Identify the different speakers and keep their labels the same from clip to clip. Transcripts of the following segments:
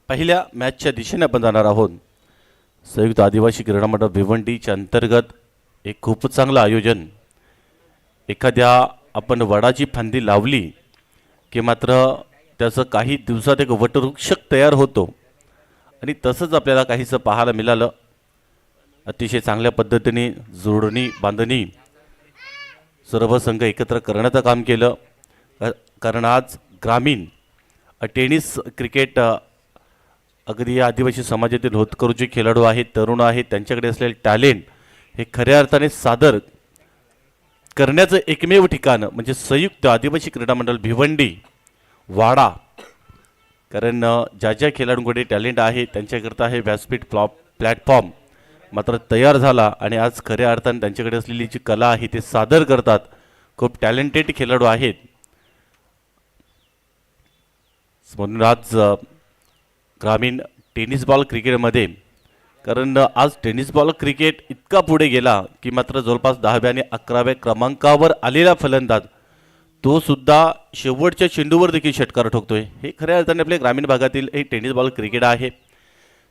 Speaker 1: पहिल्या मॅचच्या दिशेने आपण जाणार आहोत। संयुक्त आदिवासी क्रीडा मंडळ भिवंडीच्या अंतर्गत एक खूप चांगलं आयोजन। एखाद्या आपण वडाची फांदी लावली की मात्र त्याचं काही दिवसात एक वटवृक्ष तयार होतो आणि तसंच आपल्याला काहीसं पाहायला मिळालं। अतिशय चांगल्या पद्धतीने जोडणी बांधणी सर्व संघ एकत्र करण्याचं काम केलं, कारण आज ग्रामीण टेनिस क्रिकेट अगदी आदिवासी समाजातील होतकरूचे खेळाडू आहेत, तरुण आहेत, त्यांच्याकडे असलेले टॅलेंट हे खऱ्या अर्थाने सादर करण्याचं एकमेव ठिकाण म्हणजे संयुक्त आदिवासी क्रीडा मंडळ भिवंडी वाडा। कारण ज्या ज्या खेळाडूंकडे टॅलेंट आहे त्यांच्याकरता हे व्यासपीठ प्लॅटफॉर्म मात्र तयार झाला आणि आज खऱ्या अर्थाने त्यांच्याकडे असलेली जी कला आहे ते सादर करतात। खूप टॅलेंटेड खेळाडू आहेत म्हणून आज ग्रामीण टेनिस बॉल क्रिकेटमध्ये, कारण आज टेनिस बॉल क्रिकेट इतका पुढे गेला की मात्र जवळपास 10व्या आणि 11व्या क्रमांकावर आलेला फलंदाज तो सुद्धा शेवटच्या चेंडूवर देखील षटकार ठोकतोय। हे खऱ्या अर्थाने आपल्या ग्रामीण भागातील एक टेनिस बॉल क्रिकेट आहे।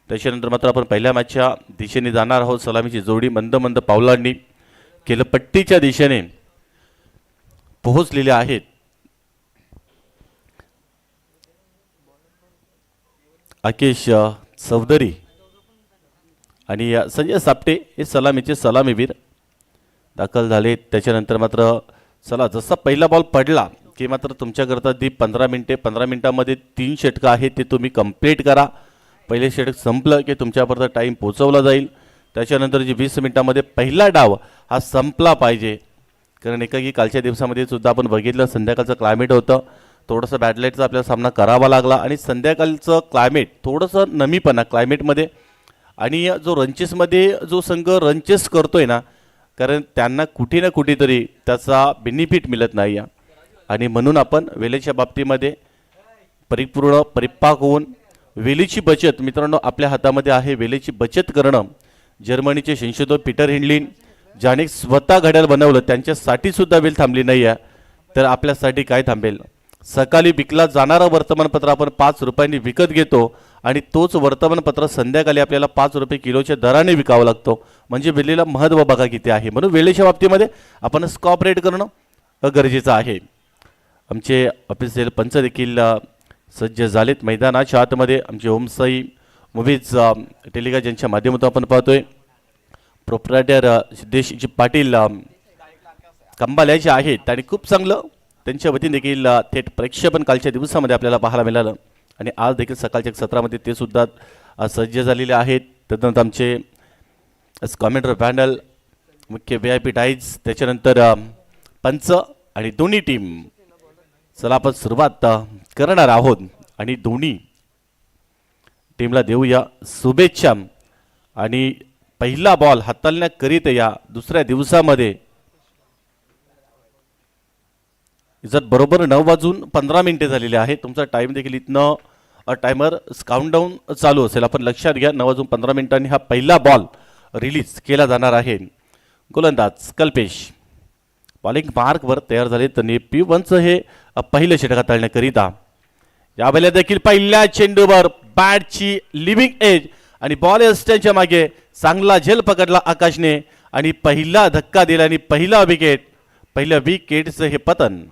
Speaker 1: त्याच्यानंतर मात्र आपण पहिल्या मॅचच्या दिशेने जाणार आहोत। सलामीची जोडी मंद मंद पावलांनी खेळपट्टीच्या दिशेने पोहोचलेले आहेत। आकेश चौधरी आणि संजय सापटे हे सलामीचे सलामीवीर दाखल झाले। त्याच्यानंतर मात्र चला जसा पहिला बॉल पडला की मात्र तुमच्याकरता ती 15 मिनिटामध्ये 3 षटकं आहेत ते तुम्ही कंप्लीट करा। पहिले षटक संपलं की तुमच्यापर्यंत टाईम पोहोचवला जाईल। त्याच्यानंतर जी 20 मिनिटामध्ये पहिला डाव हा संपला पाहिजे, कारण एकाकी कालच्या दिवसामध्ये सुद्धा आपण बघितलं संध्याकाळचं क्लायमेट होतं, थोडंसं बॅडलाईटचा आपल्याला सामना करावा लागला आणि संध्याकाळचं क्लायमेट थोडंसं नमीपणा क्लायमेटमध्ये आणि जो रंचेसमध्ये जो संघ रंचेस करतोय ना, कारण त्यांना कुठे ना कुठेतरी त्याचा बेनिफिट मिळत नाही आणि म्हणून आपण वेळेच्या बाबतीमध्ये परिपाक होऊन वेळेची बचत मित्रांनो आपल्या हातामध्ये आहे। वेळेची बचत करणं जर्मनीचे संशोधक पीटर हिंडलिन ज्याने स्वतः घड्याळ बनवलं त्यांच्यासाठी सुद्धा वेळ थांबली नाही आहे, तर आपल्यासाठी काय थांबेल। सकाळी विकला जाणारं वर्तमानपत्र आपण 5 रुपयांनी विकत घेतो आणि तोच वर्तमानपत्र संध्याकाळी आपल्याला 5 रुपये किलोच्या दराने विकावं लागतो, म्हणजे वेळेला महत्त्व बघा किती आहे। म्हणून वेळेच्या बाबतीमध्ये आपण कॉपरेट करणं गरजेचं आहे। आमचे ऑफिशियल पंच देखील सज्ज झालेत मैदानाच्या आतमध्ये। आमचे ओमसाई मूवीज टेलिका यांच्या माध्यमातून आपण पाहतोय प्रोप्रायटर सिद्धेशजी पाटील कंबाल्याचे आहेत आणि खूप चांगलं त्यांच्या वतीने देखील थेट प्रेक्षेपण कालच्या दिवसामध्ये आपल्याला पाहायला मिळालं आणि आज देखील सकाळच्या सत्रामध्ये ते सुद्धा सज्ज झालेले आहेत। त्यानंतर आमचे कॉमेंटर पॅनल मुख्य VIP टाईज, त्याच्यानंतर पंच आणि दोन्ही टीम। चला आपण सुरुवात करणार आहोत आणि दोन्ही टीमला देऊया शुभेच्छा आणि पहिला बॉल हाताळण्याकरिता या दुसऱ्या दिवसामध्ये जर बरोबर 9:15 झालेले आहे। तुमचा टाइम देखील इथनं टायमर काउंटडाऊन चालू असेल, आपण लक्षात घ्या 9:15 हा पहिला बॉल रिलीज केला जाणार आहे। गोलंदाज कल्पेश बॉलिंग मार्कवर तयार झाले तर P1चं हे पहिलं षटक हाताळण्याकरिता यावेळेला देखील पहिल्या चेंडूवर बॅटची लिव्हिंग एज आणि बॉल स्टँडच्या मागे चांगला झेल पकडला आकाशने आणि पहिला धक्का दिला आणि पहिल्या विकेटचं हे पतन।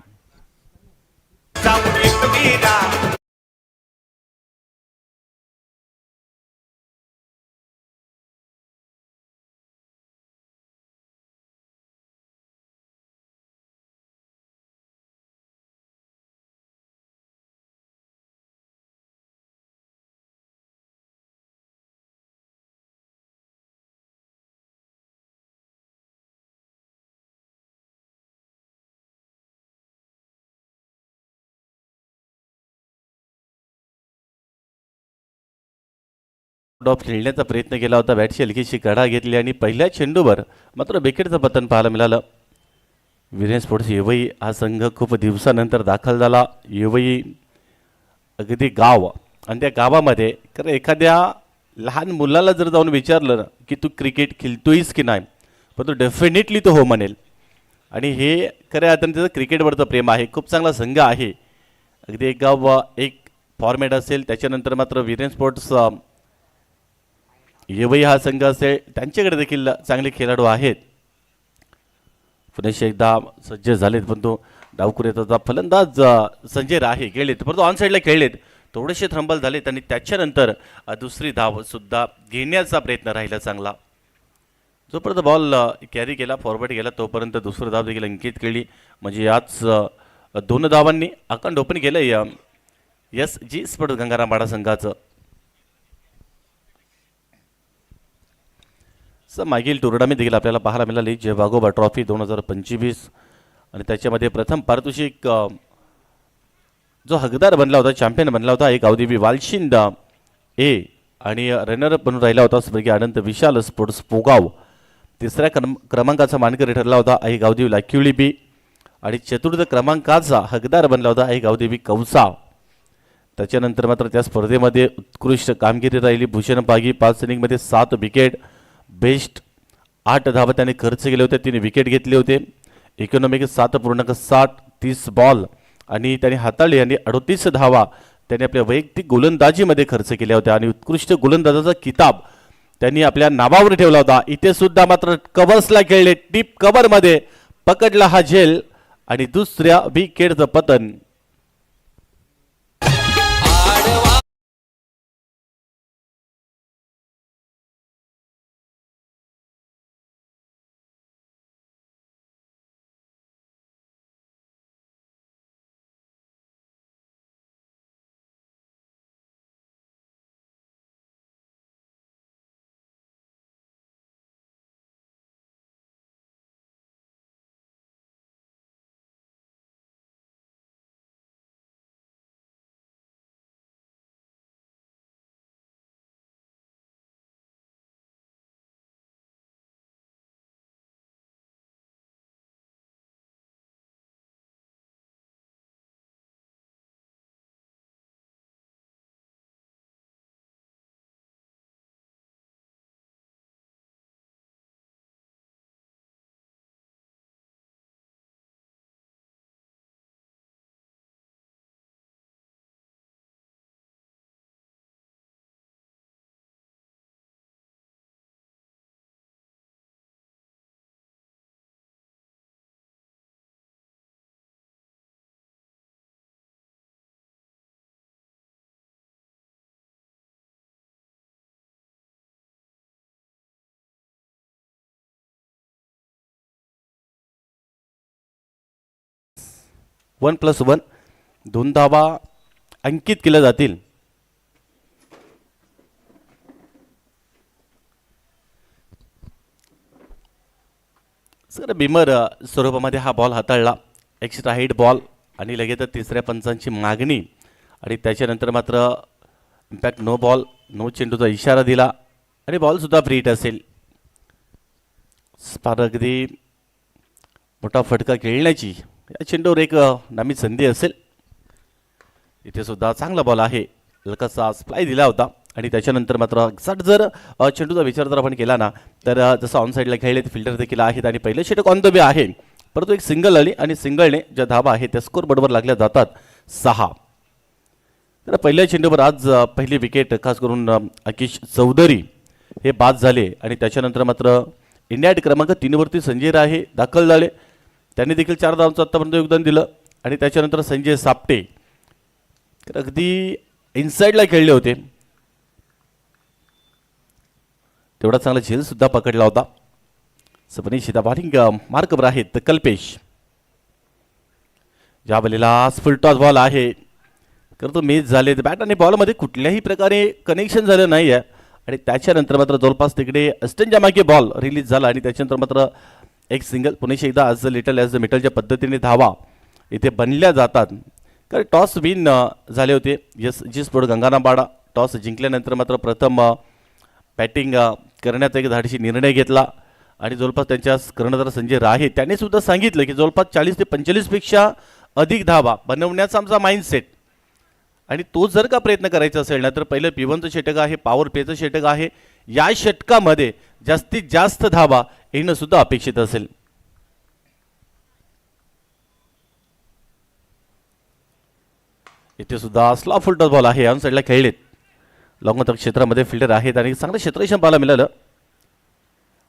Speaker 1: डॉप खेळण्याचा प्रयत्न केला होता, बॅटची हलकीशी गडा घेतली आणि पहिल्या चेंडूवर मात्र विकेटचं पतन पाहायला मिळालं। विरेन स्पोर्ट्स येवई हा संघ खूप दिवसानंतर दाखल झाला। येवई अगदी गाव आणि त्या गावामध्ये कारण एखाद्या लहान मुलाला जर जाऊन विचारलं ना की तू क्रिकेट खेळतोयस की नाही, पण तो डेफिनेटली तो हो म्हणेल आणि हे खऱ्या अर्थाने त्याचं क्रिकेटवरचं प्रेम आहे। खूप चांगला संघ आहे, अगदी एक गाव एक फॉर्मॅट असेल, त्याच्यानंतर मात्र वीरेन स्पोर्ट्स येवई हा संघ असेल, त्यांच्याकडे देखील चांगले खेळाडू आहेत. पुन्हा एकदा सज्ज झालेत, परंतु डावखुऱ्याचा फलंदाज संजय राहे गेलेत, परंतु ऑन साईडला खेळलेत, थोडेसे थ्रंबल झालेत आणि त्याच्यानंतर दुसरी धाव सुद्धा घेण्याचा प्रयत्न राहिला चांगला. जोपर्यंत बॉल कॅरी केला, फॉरवर्ड गेला, तोपर्यंत दुसरी धाव देखील अंकित केली. म्हणजे याच 2 धावांनी अकाउंट ओपन केलं SG स्पोर्ट्स गंगारामवाडा संघाचं. मागील टुर्नामेंट देखील आपल्याला पाहायला मिळाली, जय वाघोबा ट्रॉफी 2025, आणि त्याच्यामध्ये प्रथम पारितोषिक जो हकदार बनला होता, चॅम्पियन बनला होता, एक अवधीवी वालशिंद ए, आणि रनरअप बनून राहिला होता स्वर्गीय अनंत विशाल स्पोर्ट्स पोगाव. तिसऱ्या क्रमांकाचा मानकरी ठरला होता एक अवधीवी लाकिवली बी, आणि चतुर्थ क्रमांकाचा हकदार बनला होता एक अवधीवी कौसा. त्याच्यानंतर मात्र त्या स्पर्धेमध्ये उत्कृष्ट कामगिरी राहिली. भूषण पागी 5 इनिंगमध्ये 7 विकेट, बेस्ट 8 धावा त्याने खर्च केले होते, 3 विकेट घेतले होते. इकॉनॉमिक 7.60 30 बॉल आणि त्याने हाताळले, आणि 38 धावा त्याने आपल्या वैयक्तिक गोलंदाजीमध्ये खर्च केल्या होत्या, आणि उत्कृष्ट गोलंदाजाचा किताब त्यांनी आपल्या नावावर ठेवला होता. इथे सुद्धा मात्र कव्हर्सला खेळले, डीप कव्हरमध्ये पकडला हा झेल, आणि दुसऱ्या विकेटचं पतन. वन प्लस वन 2 धावा अंकित केल्या जातील. सर बिमर स्वरूपामध्ये हा बॉल हाताळला, एक्स्ट्रा हाईट बॉल, आणि लगेच तिसऱ्या पंचांची मागणी, आणि त्याच्यानंतर मात्र इम्पॅक्ट नो बॉल, नो चेंडूचा इशारा दिला, आणि बॉलसुद्धा फ्री हिट असेल. फार अगदी मोठा फटका खेळण्याची या चेंडूवर एक नामी संधी असेल. इथे सुद्धा चांगला बॉल आहे, हलकासा स्प्लाय दिला होता, आणि त्याच्यानंतर मात्र एक्झॅक्ट जर चेंडूचा विचार जर आपण केला ना, तर जसं ऑन साईडला खेळले फिल्डर देखील आहेत, आणि पहिलं षटक ऑन द वे आहे, परंतु एक सिंगल आली, आणि सिंगलने ज्या धावा आहेत त्या स्कोर बरोबर लागल्या जातात 6. तर पहिल्या चेंडूवर आज पहिली विकेट खास करून आकिश चौधरी हे बाद झाले, आणि त्याच्यानंतर मात्र इंडिया क्रमांक 3 वरती संजय राहे दाखल झाले, त्यांनी देखील 4 धावांचं आतापर्यंत योगदान दिलं, आणि त्याच्यानंतर संजय सापटे तर अगदी इनसाइडला खेळले होते, तेवढा चांगला झेल सुद्धा पकडला होता. सपनी शिदा बॉलिंग मार्कवर आहेत कल्पेश, ज्या बलीला फुल टॉस बॉल आहे, करतो मिस झाले, बॅट आणि बॉलमध्ये कुठल्याही प्रकारे कनेक्शन झालं नाही आहे, आणि त्याच्यानंतर मात्र जवळपास तिकडे अस्टनच्या मागे बॉल रिलीज झाला, आणि त्याच्यानंतर मात्र एक सिंगल. पुन्हा एकदा as the little as the मिटलच्या पद्धतीने धावा इथे बनल्या जातात, कारण टॉस विन झाले होते SG स्पोर्ट्स गंगारामवाडा. टॉस जिंकल्यानंतर मात्र प्रथम बॅटिंग करण्याचा एक धाडसी निर्णय घेतला, आणि जवळपास त्यांच्या कर्णधार संजय राहे त्यांनी सुद्धा सांगितलं की जवळपास 40 ते 45 पेक्षा अधिक धावा बनवण्याचा आमचा माइंडसेट, आणि तो जर का प्रयत्न करायचा असेल ना, तर पहिलं P1चं षटक आहे, पॉवर प्लेचं षटक आहे, या षटकामध्ये जास्तीत जास्त धावा येणं सुद्धा अपेक्षित असेल. इथे सुद्धा स्लॉ फुलटॉस बॉल आहे, ऑन साईडला खेळलेत. लॉंग तक क्षेत्रामध्ये फिल्डर आहेत आणि चांगलं क्षेत्ररक्षण पाहायला मिळालं.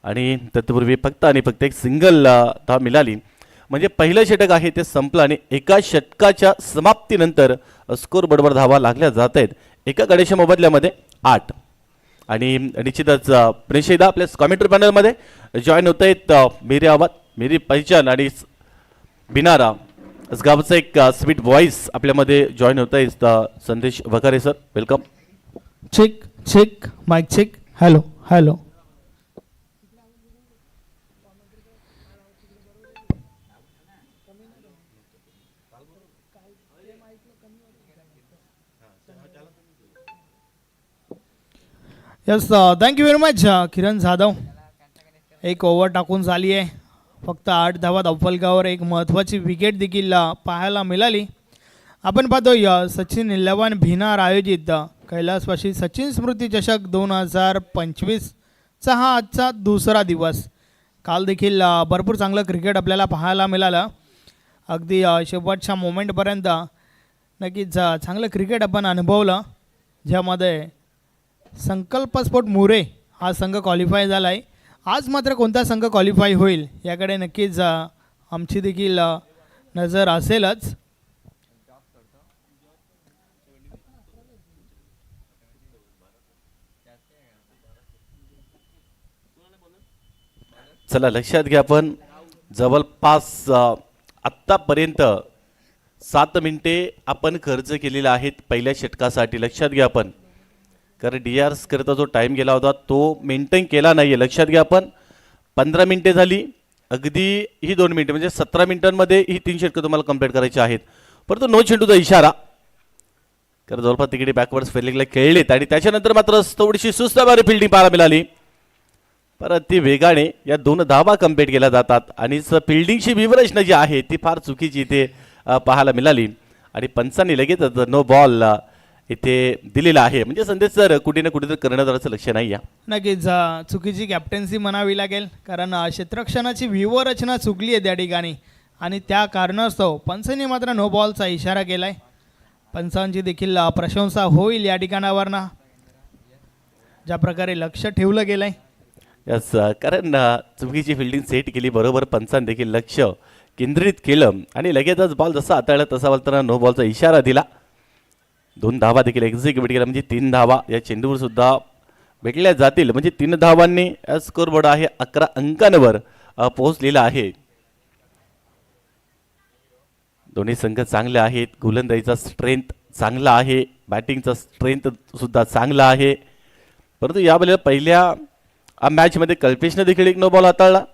Speaker 1: आणि तत्पूर्वी फक्त आणि फक्त एक सिंगल धाव मिळाली. म्हणजे पहिलं षटक आहे ते संपलं आणि एका षटकाच्या समाप्तीनंतर स्कोर बरोबर धावा लागल्या जात आहेत. एका गड्याच्या मोबदल्यामध्ये 8. आणि निश्चितच प्रेषिदा आपल्या कॉमेंट्री पॅनलमध्ये जॉईन होत आहेत मेरी आवाज, मेरी पहिचान आणि बिनारा गावचा एक स्वीट व्हॉइस आपल्यामध्ये जॉईन होत आहेत. Sandesh Wakhare sir, welcome.
Speaker 2: Check check mike check. Hello hello. Yes thank you very much Kiran Jadhav. एक ओव्हर टाकून झाली आहे. फक्त 8 धावा धावफलकावर एक महत्त्वाची विकेट देखील पाहायला मिळाली. आपण पाहतोय सचिन 11 भिनार आयोजित कैलासवासी सचिन स्मृती चषक 2025चा हा आजचा दुसरा दिवस. काल देखील भरपूर चांगलं क्रिकेट आपल्याला पाहायला मिळालं. अगदी शेवटच्या मोमेंटपर्यंत नक्कीच चांगलं क्रिकेट आपण अनुभवलं, ज्यामध्ये संकल्प स्पोर्ट मुरे हा संघ क्वालिफाय झाला आहे. आज मात्र कोणता संघ क्वालिफाय होईल याकडे नक्कीच आमची देखील नजर असेलच.
Speaker 1: चला लक्षात घ्या, आपण जवळपास आत्तापर्यंत 7 मिनिटे आपण खर्च केलेले आहेत पहिल्या षटकासाठी. लक्षात घ्या आपण, कारण DRs करता जो टाईम गेला होता तो मेंटेन केला नाही आहे. लक्षात घ्या आपण 15 मिनिटे झाली, अगदी ही 2 मिनिटे म्हणजे 17 मिनिटांमध्ये ही 3 षटकं तुम्हाला कंप्लीट करायची आहेत. परंतु नो चेंडूचा इशारा, कारण जवळपास तिकडे बॅकवर्ड्स फिल्डिंगला खेळलेत आणि त्याच्यानंतर मात्र थोडीशी सुस्तबारी फिल्डिंग पाहायला मिळाली. परत ती वेगाने या 2 धावा कंप्लीट केल्या जातात आणि फिल्डिंगची व्यूहरचना जी आहे ती फार चुकीची इथे पाहायला मिळाली आणि पंचांनी लगेच नो बॉल इथे दिलेला आहे. म्हणजे संदेश सर कुठे ना कुठेतरी कर्णधाराचं लक्ष नाही आहे.
Speaker 2: नक्कीच चुकीची कॅप्टन्सी म्हणावी लागेल, कारण क्षेत्ररक्षणाची व्यूहरचना चुकली आहे त्या ठिकाणी आणि त्या कारणास्तव पंचांनी मात्र नो बॉलचा इशारा केला आहे. पंचांची देखील प्रशंसा होईल या ठिकाणावरनं, ज्या प्रकारे लक्ष ठेवलं गेलं आहे.
Speaker 1: यस, कारण चुकीची फिल्डिंग सेट केली, बरोबर पंचांनी देखील लक्ष केंद्रित केलं आणि लगेचच बॉल जसा हाताळला तसा बोलताना नो बॉलचा इशारा दिला. 2 धावा देखील एक्झिक्यूट केला, म्हणजे 3 धावा या चेंडूवर सुद्धा भेटल्या जातील. म्हणजे 3 धावांनी स्कोर बोर्ड आहे 11 अंकांवर पोहोचलेला आहे. दोन्ही संघ चांगले आहेत, गोलंदाजीचा स्ट्रेंथ चांगला आहे, बॅटिंगचा स्ट्रेंथ सुद्धा चांगला आहे. परंतु यावेळेला पहिल्या मॅचमध्ये कल्पेशने देखील एक नो बॉल हाताळला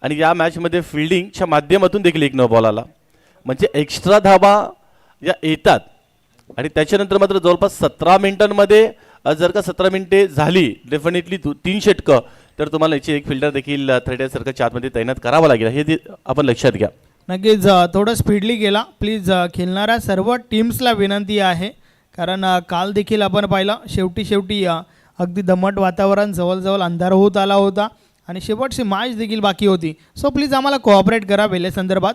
Speaker 1: आणि या मॅचमध्ये फिल्डिंगच्या माध्यमातून देखील एक नो बॉल आला. म्हणजे एक्स्ट्रा धावा या येतात आणि त्याच्यानंतर मात्र जवळपास 17 मिनिटांमध्ये जर का 17 मिनिटे झाली डेफिनेटली 3 षटकं, तर तुम्हाला याची एक फिल्डर देखील थर्ड्यासारखं आतमध्ये तैनात करावं लागेल, हे आपण लक्षात घ्या.
Speaker 2: नक्कीच थोडं स्पीडली गेला. प्लीज खेळणाऱ्या सर्व टीम्सला विनंती आहे, कारण काल देखील आपण पाहिलं शेवटी अगदी दमट वातावरण, जवळजवळ अंधार होत आला होता आणि शेवटची मॅच देखील बाकी होती. सो प्लीज आम्हाला कोऑपरेट करा वेळेसंदर्भात.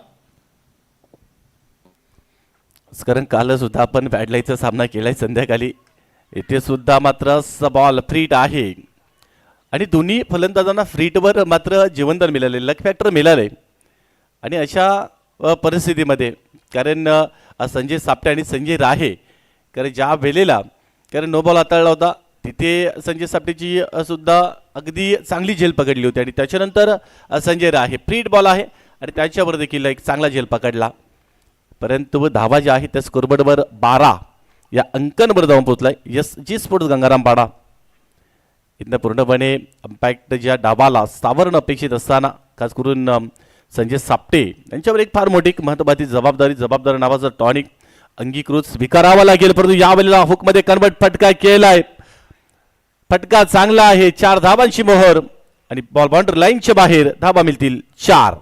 Speaker 1: कारण काल सुद्धा आपण बॅडलाईचा सामना केलाय संध्याकाळी. इथे सुद्धा मात्र बॉल फ्रीट आहे आणि दोन्ही फलंदाजांना फ्रीटवर मात्र जीवनदान मिळाले, लक फॅक्टर मिळाले. आणि अशा परिस्थितीमध्ये कारण संजय सापटे आणि संजय राहे, कारण ज्या वेळेला कारण नो बॉल हाताळला होता तिथे संजय सापटेची सुद्धा अगदी चांगली झेल पकडली होती आणि त्याच्यानंतर संजय राहे फ्रीट बॉल आहे आणि त्याच्यावर देखील एक चांगला झेल पकडला. परंतु धावा ज्या आहेत त्या स्कोरबोर्डवर 12 या अंकांवर जाऊन पोहोचलाय. SG स्पोर्ट्स गंगारामपाडा इथं पूर्णपणे इम्पॅक्ट ज्या डावाला सावरण अपेक्षित असताना खास करून संजय सापटे यांच्यावर एक फार मोठी महत्त्वाची जबाबदार नावाचा टॉनिक अंगीकृत स्वीकारावा लागेल. परंतु यावेळेला हुकमध्ये कन्वर्ट फटका केलाय, फटका चांगला आहे. 4 धावांची मोहर आणि बॉल बाउंड्री लाईनच्या बाहेर धावा मिळतील 4.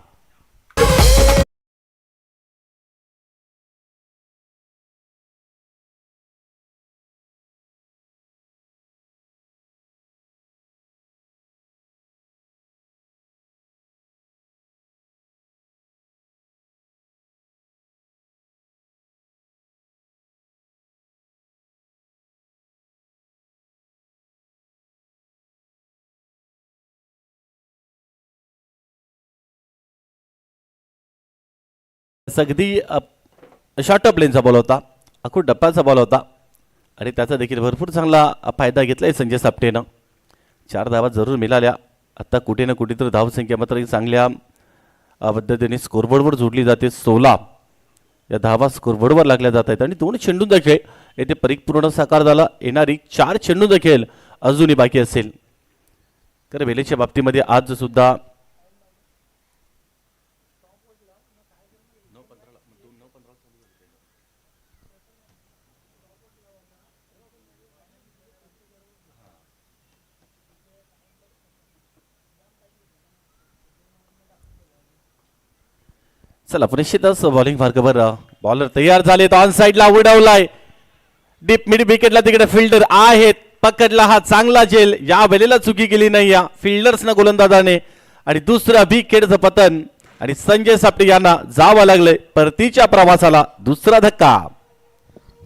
Speaker 1: अगदी शॉर्ट प्लेनचा बॉल होता, अखूट डप्प्याचा बॉल होता आणि त्याचा देखील भरपूर चांगला फायदा घेतलाय संजय सापटेनं. 4 धावा जरूर मिळाल्या. आता कुठे ना कुठेतरी धावसंख्या मात्र एक चांगल्या पद्धतीने स्कोरबोर्डवर जोडली जाते. 16 या धावा स्कोरबोर्डवर लागल्या जात आहेत आणि 2 चेंडूंचा खेळ येथे परिपूर्ण साकार झाला. येणारी 4 चेंडूंचा खेळ अजूनही बाकी असेल. तर वेळेच्या बाबतीमध्ये आज सुद्धा चला निश्चितच बॉलिंग मार्गावर बॉलर तयार झाले. ऑन साईडला उडवलाय डीप मिड विकेटला, तिकडे फिल्डर आहेत. पकडला हा चांगला झेल. या वेळेला चुकी केली नाही या फिल्डर्सना गोलंदाजाने आणि दुसरा विकेटचं पतन आणि संजय सापटे यांना जावं लागलंय परतीच्या प्रवासाला. दुसरा धक्का.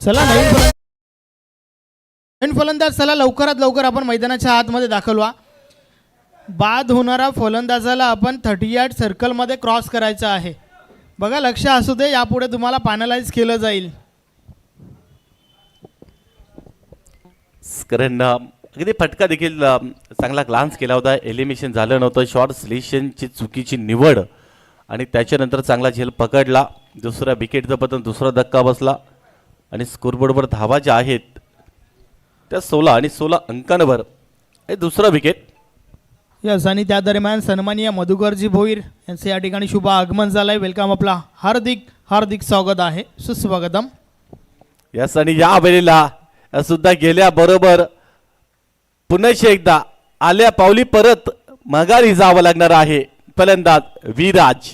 Speaker 2: चला नवीन फलंदाज चला लवकरात लवकर आपण मैदानाच्या आतमध्ये दाखल व्हा. बाद होणारा फलंदाजाला आपण 38 सर्कलमध्ये क्रॉस करायचा आहे. बघा लक्ष असू दे, यापुढे तुम्हाला पॅनलाइज केलं जाईल.
Speaker 1: कारण अगदी फटका देखील चांगला ग्लान्स केला होता. एलिमिनेशन झालं नव्हतं. शॉर्ट सिलेक्शनची चुकीची निवड आणि त्याच्यानंतर चांगला झेल पकडला. दुसरा विकेटचं पतन, दुसरा धक्का बसला आणि स्कोरबोर्डवर धावा ज्या आहेत त्या 16 आणि 16 अंकांवर हे दुसरा विकेट.
Speaker 2: यस आणि त्या दरम्यान सन्माननीय मधुकरजी भोईर यांचे या ठिकाणी शुभ आगमन झालंय. वेलकम, आपला हार्दिक हार्दिक स्वागत आहे, सुस्वागतम.
Speaker 1: यस आणि या वेळेला सुद्धा गेल्या बरोबर पुन्हा एकदा आल्या पावली परत माघारी जावं लागणार आहे फलंदाज विराज.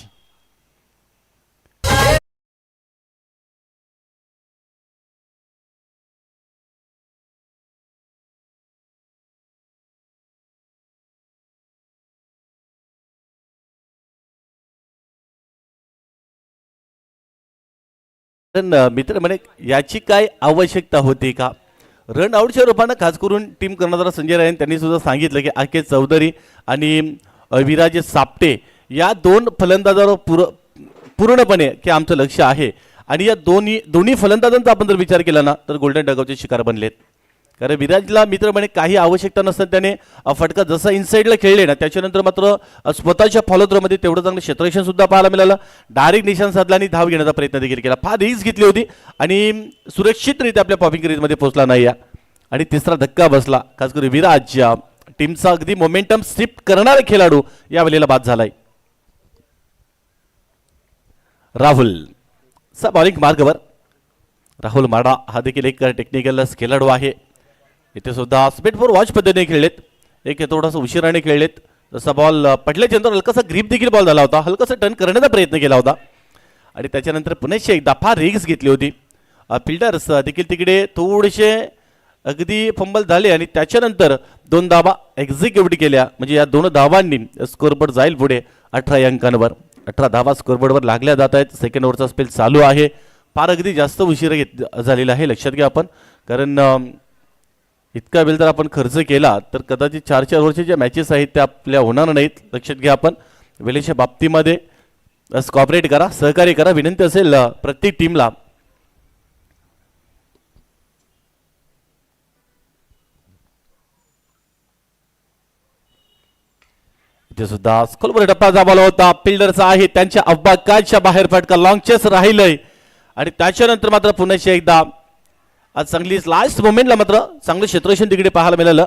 Speaker 1: मित्र म्हणे याची काय आवश्यकता होती का. रन आउटच्या रूपानं खास करून टीम कर्णधार संजय रायन त्यांनी सुद्धा सांगितलं की आके चौधरी आणि विराज सापटे या 2 फलंदाजावर पूर्णपणे की आमचं लक्ष आहे. आणि या दोन्ही फलंदाजांचा आपण जर विचार केला ना तर गोल्डन डगआउटचे शिकार बनलेत. कारण विराजला मित्र म्हणे काही आवश्यकता नसताना त्याने फटका जसा इनसाइडला खेळले ना त्याच्यानंतर मात्र स्वतःच्या फॉलोथ्रोमध्ये तेवढं चांगलं क्षेत्ररक्षण सुद्धा पाहायला मिळालं. डायरेक्ट निशाण साधला आणि धाव घेण्याचा प्रयत्न देखील केला. फार रिस्क घेतली होती आणि सुरक्षितरित्या आपल्या पॉपिंग क्रीजमध्ये पोहोचला नाही या आणि तिसरा धक्का बसला. खास करून विराज टीमचा अगदी मोमेंटम शिफ्ट करणारा खेळाडू या वेळेला बाद झालाय. राहुल सा बॉलिंग मार्गावर. राहुल माडा हा देखील एक टेक्निकल खेळाडू आहे. इथे सुद्धा स्पीड फॉर वॉच पद्धतीने खेळलेत. एक थोडासा उशिराने खेळलेत. जसा बॉल पडल्याच्यानंतर हलकासा ग्रीप देखील बॉल झाला होता. हलकासा टर्न करण्याचा प्रयत्न केला होता आणि त्याच्यानंतर पुन्हा एकदा फार रिस्क घेतली होती. फिल्डर्स देखील तिकडे थोडेसे अगदी फंबल झाले आणि त्याच्यानंतर 2 धावा एक्झिक्यूट केल्या. म्हणजे या 2 धावांनी स्कोरबोर्ड जाईल पुढे 18 अंकांवर. 18 धावा स्कोरबोर्डवर लागल्या जात आहेत. सेकंड ओव्हरचा स्पेल चालू आहे. फार अगदी जास्त उशिरा झालेला आहे लक्षात घ्या आपण. कारण इतका वेळ जर आपण खर्च केला तर कदाचित 4-4 ओव्हरच्या ज्या मॅचेस आहेत त्या आपल्या होणार नाहीत. लक्षात घ्या आपण. वेळेच्या बाबतीमध्ये कॉपरेट करा, सहकार्य करा, विनंती असेल प्रत्येक टीमला. इथे सुद्धा स्कोरबोर्ड टप्पा दाबला होता. फिल्डरचा आहे त्यांच्या अवकाशाच्या बाहेर फटका लॉंग चेस राहिलंय आणि त्याच्यानंतर मात्र पुन्हा एकदा आज चांगली लास्ट मोमेंटला मात्र चांगलं क्षेत्ररक्षण तिकडे पाहायला मिळालं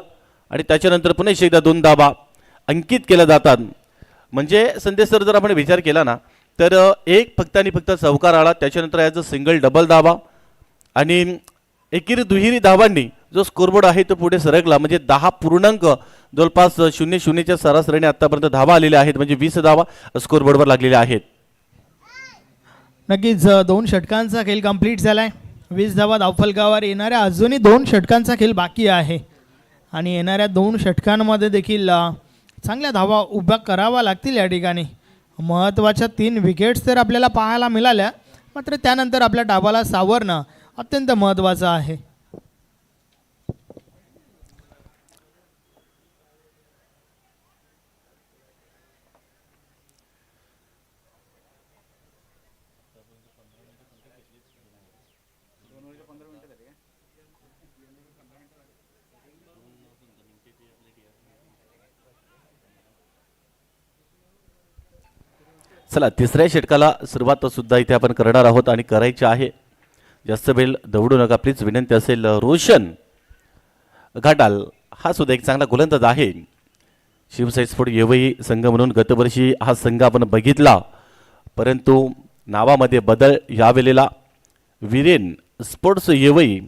Speaker 1: आणि त्याच्यानंतर पुन्हा एकदा 2 धावा अंकित केल्या जातात. म्हणजे संदेश सर जर आपण विचार केला ना तर एक फक्त आणि फक्त चौकार आला. त्याच्यानंतर याचं सिंगल डबल धावा आणि एकेरी दुहेरी धावांनी जो स्कोरबोर्ड आहे तो पुढे सरकला. म्हणजे 10 पूर्णांक जवळपास 0-0च्या सरासरीने आतापर्यंत धावा आलेल्या आहेत. म्हणजे 20 धावा स्कोरबोर्डवर लागलेल्या आहेत.
Speaker 2: नक्कीच 2 षटकांचा खेळ कंप्लीट झालाय. 20 धावा धावफलकावर. येणाऱ्या अजूनही 2 षटकांचा खेळ बाकी आहे आणि येणाऱ्या 2 षटकांमध्ये देखील चांगल्या धावा उभ्या करावा लागतील. या ठिकाणी महत्त्वाच्या 3 विकेट्स तर आपल्याला पाहायला मिळाल्या, मात्र त्यानंतर आपल्या डावाला सावरणं अत्यंत महत्त्वाचं आहे.
Speaker 1: चला तिसऱ्या षटकाला सुरुवात सुद्धा इथे आपण करणार आहोत आणि करायची आहे. जास्त वेळ दौडू नका प्लीज विनंती असेल. रोशन घाटाल हा सुद्धा एक चांगला गोलंदाज आहे. शिवसाई स्पोर्ट येवई संघ म्हणून गतवर्षी हा संघ आपण बघितला, परंतु नावामध्ये बदल यावेळेला वीरेन स्पोर्ट्स येवई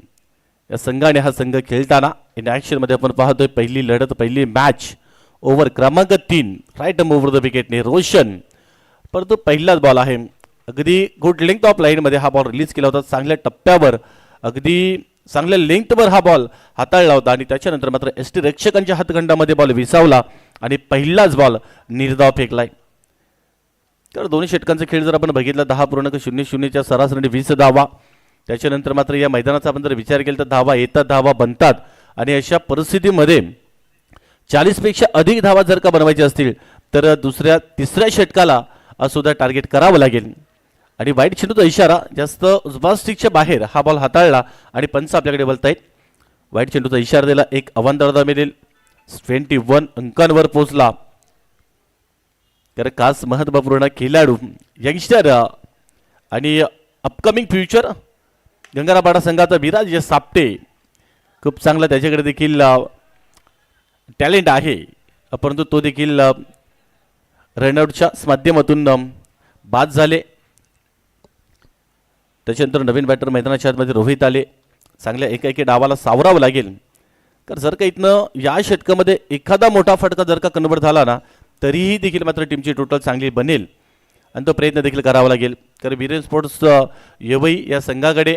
Speaker 1: या संघाने हा संघ खेळताना इन ॲक्शनमध्ये आपण पाहतोय पहिली लढत पहिली मॅच ओव्हर क्रमांक 3 राईट ओव्हर द विकेटने रोशन, परंतु पहिलाच बॉल आहे. अगदी गुड लेंथ ऑफ लाईनमध्ये हा बॉल रिलीज केला होता. चांगल्या टप्प्यावर अगदी चांगल्या लेंथवर हा बॉल हाताळला होता आणि त्याच्यानंतर मात्र एस टी रक्षकांच्या हातखंडामध्ये बॉल विसावला आणि पहिलाच बॉल निर्धाव फेकलाय. तर दोन्ही षटकांचा खेळ जर आपण बघितला 10.00च्या सरासरीने 20 धावा. त्याच्यानंतर मात्र या मैदानाचा आपण जर विचार केला तर धावा येतात धावा बनतात आणि अशा परिस्थितीमध्ये 40 पेक्षा अधिक धावा जर का बनवायच्या असतील तर दुसऱ्या तिसऱ्या षटकाला सुद्धा टार्गेट करावं लागेल. आणि वाईट चेंडूचा इशारा जास्त स्टिकच्या बाहेर हा बॉल हाताळला आणि पंच आपल्याकडे बोलतायत. वाईट चेंडूचा इशारा दिला, एक अवांतरता मिळेल. 21 अंकांवर पोहोचला. तर खास महत्त्वपूर्ण खेळाडू यंगस्टर आणि अपकमिंग फ्युचर गंगारापाडा संघाचा विराज सापटे, खूप चांगला त्याच्याकडे देखील टॅलेंट आहे, परंतु तो देखील रनआउटच्या माध्यमातून बाद झाले. त्याच्यानंतर नवीन बॅटर मैदानाच्या आतमध्ये रोहित आले. चांगल्या एका डावाला सावरावं लागेल. तर जर का इथनं या षटकामध्ये एखादा मोठा फटका जर का कन्वर्ट झाला ना तरीही देखील मात्र टीमची टोटल चांगली बनेल आणि तो प्रयत्न देखील करावा लागेल. कारण वीरेन स्पोर्ट्स येवई या संघाकडे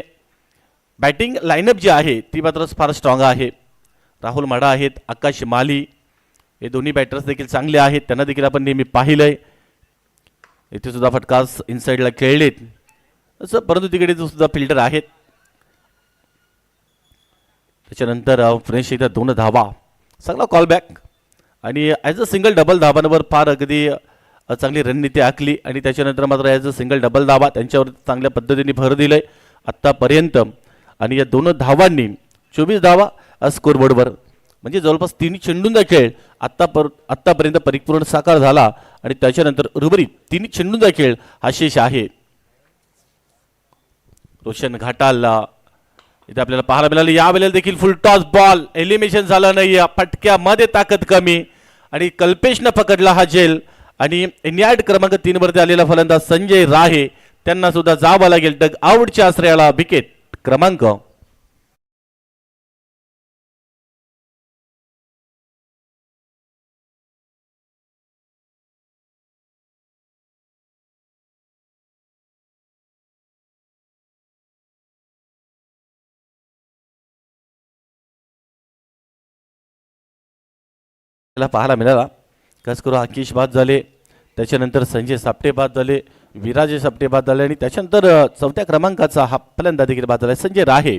Speaker 1: बॅटिंग लाईनअप जी आहे ती मात्र फार स्ट्रॉंग आहे. राहुल माडा आहेत, आकाश माली हे दोन्ही बॅटर्स देखील चांगले आहेत. त्यांना देखील आपण नेहमी पाहिलंय. इथे सुद्धा फटकास इनसाइडला खेळलेत असं, परंतु तिकडे सुद्धा फिल्डर आहेत. त्याच्यानंतर फ्रेश एकदा 2 धावा, चांगला कॉल बॅक आणि ॲज अ सिंगल डबल धाबांवर फार अगदी चांगली रणनीती आखली आणि त्याच्यानंतर मात्र ॲज अ सिंगल डबल धावा त्यांच्यावर चांगल्या पद्धतीने भर दिलाय आत्तापर्यंत. आणि या 2 धावांनी 24 धावा स्कोरबोर्डवर, म्हणजे जवळपास 3 चेंडूंचा खेळ आत्तापर्यंत परिपूर्ण साकार झाला आणि त्याच्यानंतर उर्वरित 3 चेंडूंचा खेळ हा शेष आहे. रोशन घाटाला इथे आपल्याला पाहायला मिळाले. यावेळेला देखील फुल टॉस बॉल, एलिमिनेशन झालं नाही. फटक्यामध्ये ताकद कमी आणि कल्पेशनं पकडला हा झेल आणि इनियाड क्रमांक 3 वरती आलेला फलंदाज संजय राहे त्यांना सुद्धा जावं लागेल डग आउटच्या आश्रयाला. विकेट क्रमांक पाहायला मिळाला. खास करून आकिश बाद झाले, त्याच्यानंतर संजय सापटे बाद झाले, विराजे सापटे बाद झाले आणि त्याच्यानंतर 4थ्या क्रमांकाचा हा फलंदाज देखील बाद झाला संजय राहे.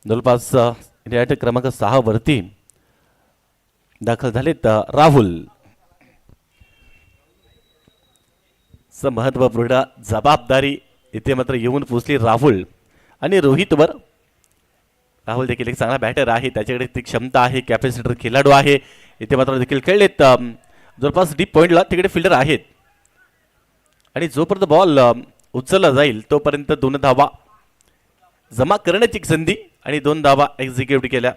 Speaker 1: जवळपास क्रमांक 6 वरती दाखल झालेत राहुल. महत्वपूर्ण जबाबदारी इथे मात्र येऊन पोचली राहुल आणि रोहितवर. राहुल देखील एक चांगला बॅटर आहे, त्याच्याकडे ती क्षमता आहे, कॅपॅसिटर खेळाडू आहे. इथे मात्र देखील खेळलेत जवळपास डीप पॉईंटला तिकडे फिल्डर आहेत आणि जोपर्यंत बॉल उचलला जाईल तोपर्यंत 2 धावा जमा करण्याची एक संधी आणि 2 धावा एक्झिक्यूट केल्या.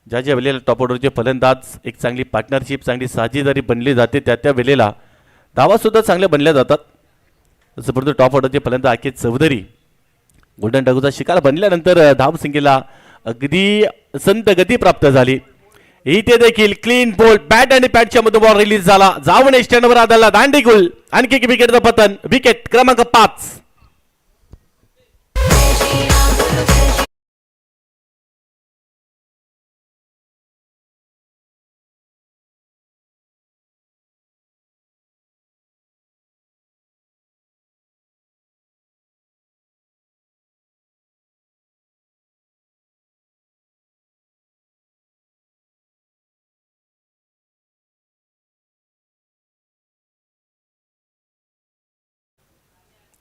Speaker 1: ज्या वेळेला टॉप ऑर्डरचे फलंदाज एक चांगली पार्टनरशिप चांगली साझेदारी बनली जाते त्या वेळेला धावा सुद्धा चांगल्या बनल्या जातात. जसं परंतु टॉप ऑर्डरचे फलंदाज आकेश चौधरी गोल्डन डगूचा शिकार बनल्यानंतर धाव संख्येला अगदी संत गती प्राप्त झाली. इथे देखील क्लीन बोल्ड बॅट आणि पॅटच्या मधून बॉल रिलीज झाला, जाऊन स्टँडवर आदळला दांडीगुल. आणखी एक विकेटचं पतन. विकेट क्रमांक 5.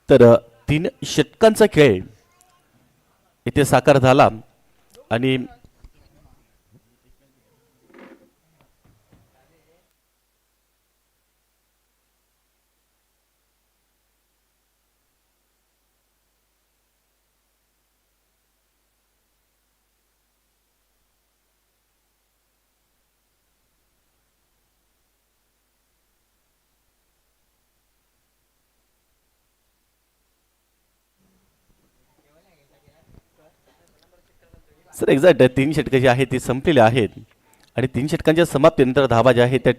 Speaker 1: तर 3 षटकांचा खेळ इथे साकार झाला आणि सर एक्झॅक्ट 3 षटकं जी आहेत ती संपलेली आहेत आणि 3 षटकांच्या समाप्तीनंतर धावा ज्या आहेत त्या